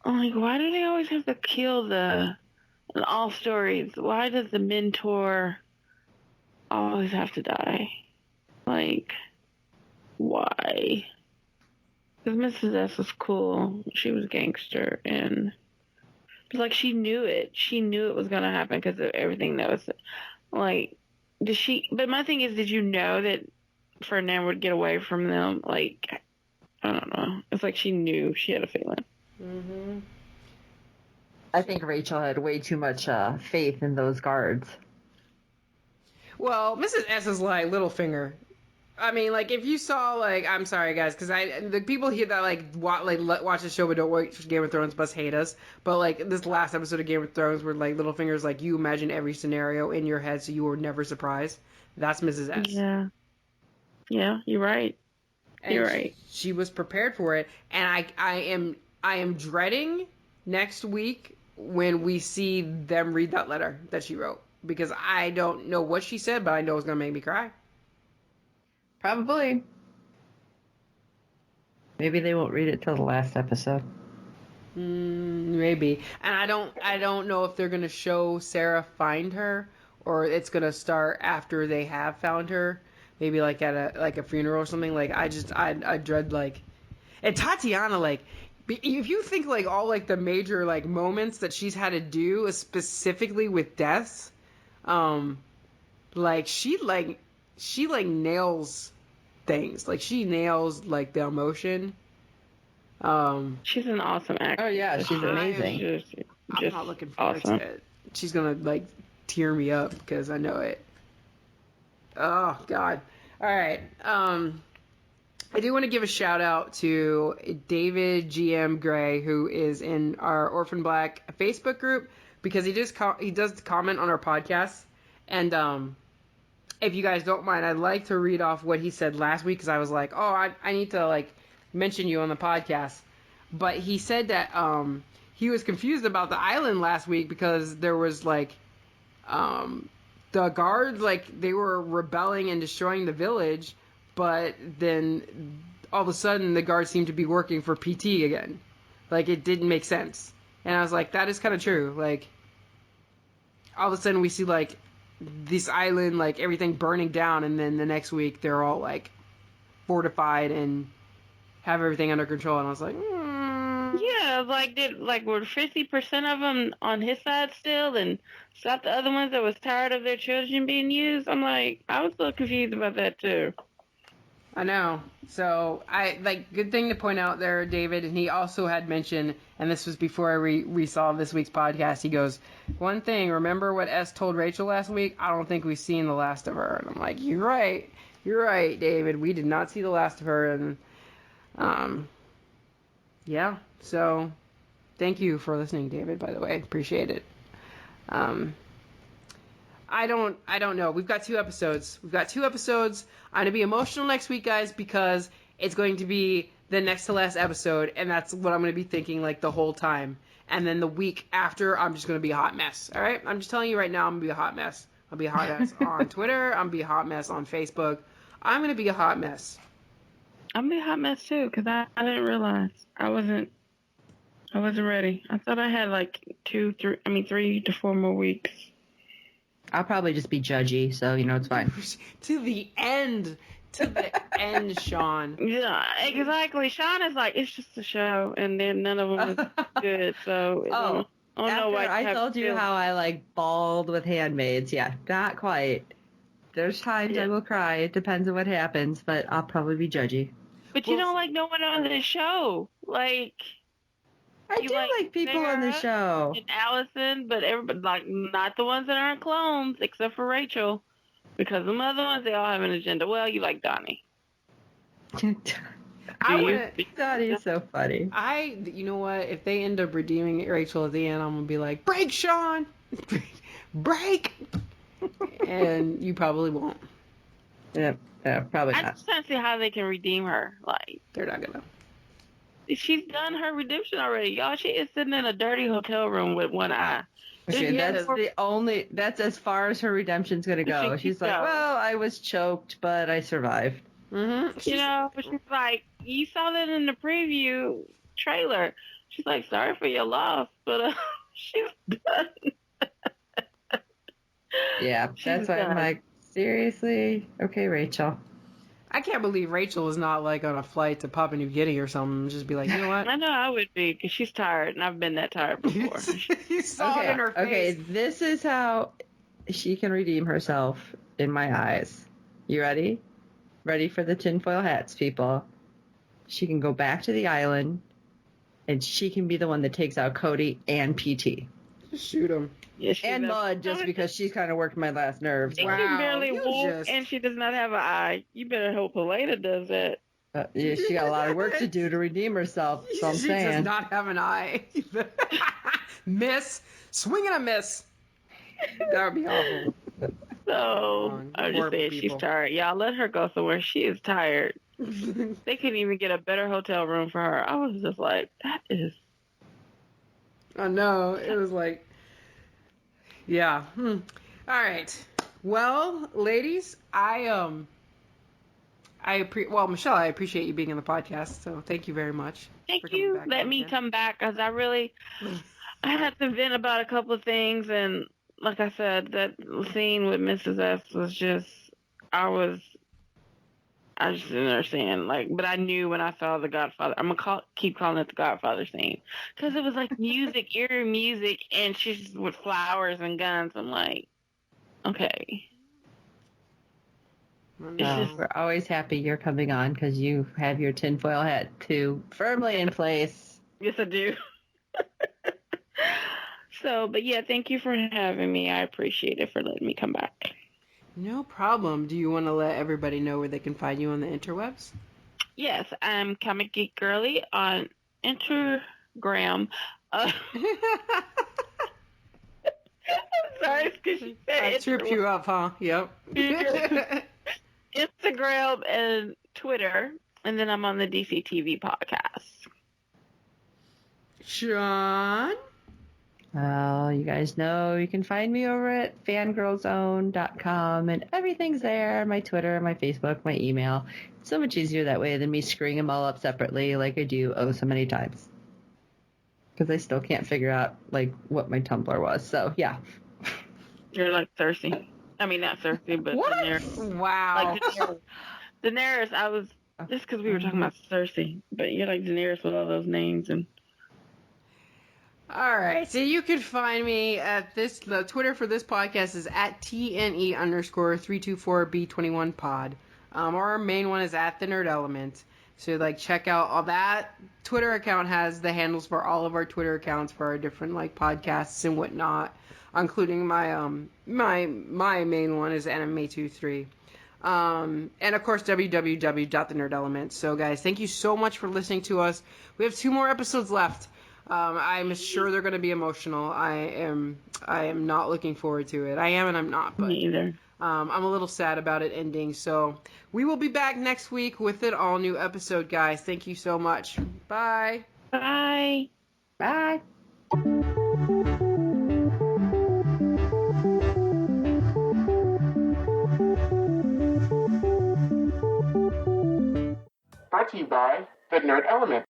Speaker 4: why do they always have to kill in all stories? Why does the mentor always have to die? Like, why? Because Mrs. S was cool. She was gangster, and it's like she knew it. She knew it was gonna happen because of everything that was like. Did she? But my thing is, did you know that Ferdinand would get away from them? Like, I don't know. It's like she knew. She had a feeling.
Speaker 2: Mm-hmm.
Speaker 3: I think Rachel had way too much faith in those guards.
Speaker 2: Well, Mrs. S is like Littlefinger. I mean, like, if you saw, like, I'm sorry, guys, because the people here that, like, watch the show but don't watch Game of Thrones must hate us, but, like, this last episode of Game of Thrones where, like, Littlefinger's, like, you imagine every scenario in your head so you were never surprised. That's Mrs. S.
Speaker 4: Yeah. Yeah, you're right.
Speaker 2: And
Speaker 4: you're right.
Speaker 2: She was prepared for it, and I am dreading next week when we see them read that letter that she wrote, because I don't know what she said, but I know it's going to make me cry.
Speaker 3: Probably. Maybe they won't read it till the last episode.
Speaker 2: Maybe. And I don't know if they're gonna show Sarah find her, or it's gonna start after they have found her. Maybe like at a funeral or something. Like I dread like, and Tatiana, like, if you think like all like the major like moments that she's had to do specifically with deaths, like she nails things. Like she nails like the emotion.
Speaker 4: She's an awesome actress.
Speaker 3: Oh yeah, she's amazing.
Speaker 2: I'm not looking forward to it. She's gonna like tear me up because I know it. Oh God. All right. I do want to give a shout out to David GM Gray, who is in our Orphan Black Facebook group, because he does comment on our podcast. And if you guys don't mind, I'd like to read off what he said last week, because I was like, oh, I need to like mention you on the podcast. But he said that he was confused about the island last week because there was like the guards, like they were rebelling and destroying the village, but then all of a sudden the guards seemed to be working for PT again. Like it didn't make sense. And I was like, that is kind of true. Like all of a sudden we see like this island, like everything burning down, and then the next week they're all like fortified and have everything under control. And I was like,
Speaker 4: yeah, were 50% of them on his side still, and stop the other ones that was tired of their children being used? I'm like, I was a little confused about that too.
Speaker 2: I know. So good thing to point out there, David. And he also had mentioned, and this was before we saw this week's podcast, he goes, one thing, remember what S told Rachel last week? I don't think we've seen the last of her. And I'm like, you're right, David. We did not see the last of her. And yeah, so thank you for listening, David, by the way. Appreciate it. I don't know. We've got 2 episodes. I'm going to be emotional next week, guys, because it's going to be the next to last episode, and that's what I'm going to be thinking like the whole time. And then the week after, I'm just going to be a hot mess. All right? I'm just telling you right now, I'm going to be a hot mess. I'll be a hot mess on Twitter. I'm going to be a hot mess on Facebook. I'm going to be a hot mess.
Speaker 4: I'm going to be a hot mess too, because I didn't realize. I wasn't ready. I thought I had like 3 to 4 more weeks.
Speaker 3: I'll probably just be judgy, so it's fine.
Speaker 2: To the end, Sean.
Speaker 4: Yeah, exactly. Sean is like, it's just a show, and then none of them is good. So I don't know why.
Speaker 3: I told you how I like bawled with Handmaids. Yeah, not quite. There's times I will cry. It depends on what happens, but I'll probably be judgy.
Speaker 4: But you don't like no one on the show, like.
Speaker 3: I do like people Sarah on the show.
Speaker 4: And Allison, but everybody, like, not the ones that aren't clones, except for Rachel. Because the other ones, they all have an agenda. Well, you like Donnie.
Speaker 3: Donnie is so funny.
Speaker 2: You know what? If they end up redeeming Rachel at the end, I'm going to be like, break, Sean! Break! And you probably won't.
Speaker 3: Yeah, probably not.
Speaker 4: I just don't see how they can redeem her. Like,
Speaker 2: they're not going to.
Speaker 4: She's done her redemption already, y'all. She is sitting in a dirty hotel room with one eye.
Speaker 3: Okay, that's as far as her redemption's gonna go. She's like, well, I was choked, but I survived.
Speaker 2: Mm-hmm.
Speaker 4: She's like, you saw that in the preview trailer. She's like, sorry for your loss, but she's done.
Speaker 3: Yeah, that's why I'm like, seriously? Okay, Rachel.
Speaker 2: I can't believe Rachel is not like on a flight to Papua New Guinea or something. Just be like, you know what?
Speaker 4: I know I would be, because she's tired, and I've been that tired before.
Speaker 2: You saw it in her face.
Speaker 3: Okay, this is how she can redeem herself in my eyes. You ready? Ready for the tinfoil hats, people. She can go back to the island, and she can be the one that takes out Cody and PT.
Speaker 2: Shoot him.
Speaker 4: Yes,
Speaker 3: And Mud, just because she's kind of worked my last nerve.
Speaker 4: She
Speaker 3: So.
Speaker 4: can
Speaker 2: Wow,
Speaker 4: barely
Speaker 2: you
Speaker 4: walk,
Speaker 2: just-
Speaker 4: and she does not have an eye. You better hope Helena does that.
Speaker 3: Yeah, she got a lot of work to do to redeem herself. So I'm
Speaker 2: She
Speaker 3: saying.
Speaker 2: does not have an eye. Miss. Swing and a miss. That would be awful.
Speaker 4: So I'm just
Speaker 2: Horrible
Speaker 4: saying
Speaker 2: people.
Speaker 4: she's tired. Y'all let her go somewhere. She is tired. They couldn't even get a better hotel room for her. I was just like, that is.
Speaker 2: Oh no, it was like, yeah. All right. Well, ladies, Michelle, I appreciate you being on the podcast. So thank you very much.
Speaker 4: Thank
Speaker 2: for coming
Speaker 4: you.
Speaker 2: back
Speaker 4: Let
Speaker 2: on
Speaker 4: me
Speaker 2: again.
Speaker 4: come back because I had to vent about a couple of things, and like I said, that scene with Mrs. S was just, I just didn't understand. Like, but I knew when I saw The Godfather. I'm gonna keep calling it The Godfather scene because it was like music, eerie music, and she's with flowers and guns. I'm like, okay. It's just,
Speaker 3: We're always happy you're coming on because you have your tinfoil hat too firmly in place.
Speaker 4: yes, I do. So, but yeah, thank you for having me. I appreciate it for letting me come back.
Speaker 2: No problem. Do you want to let everybody know where they can find you on the interwebs?
Speaker 4: Yes, I'm Comic Geek Girly on Instagram. I'm sorry, because she said
Speaker 2: I tripped you up, huh? Yep.
Speaker 4: Instagram and Twitter, and then I'm on the DC TV podcast.
Speaker 2: Sean?
Speaker 3: Well, you guys know you can find me over at fangirlzone.com, and everything's there. My Twitter, my Facebook, my email. It's so much easier that way than me screwing them all up separately like I do so many times. Because I still can't figure out like what my Tumblr was. So yeah.
Speaker 4: You're like Cersei. I mean, not Cersei, but
Speaker 3: What?
Speaker 4: Daenerys.
Speaker 2: Wow.
Speaker 4: Like Daenerys, I was just because we were talking about Cersei, but you're like Daenerys with all those names and.
Speaker 2: All right, so you can find me at the Twitter for this podcast is at TNE_324B21pod. Our main one is at the Nerd Element. So like check out all that. Twitter account has the handles for all of our Twitter accounts for our different like podcasts and whatnot, including my my main one is Anime23. And of course www.thenerdelement. So guys, thank you so much for listening to us. We have 2 more episodes left. I'm sure they're going to be emotional. I am not looking forward to it. I am and I'm not, but
Speaker 4: Me either.
Speaker 2: I'm a little sad about it ending. So we will be back next week with an all new episode, guys. Thank you so much. Bye.
Speaker 4: Bye.
Speaker 3: Bye.
Speaker 2: Brought to you by the Nerd Element.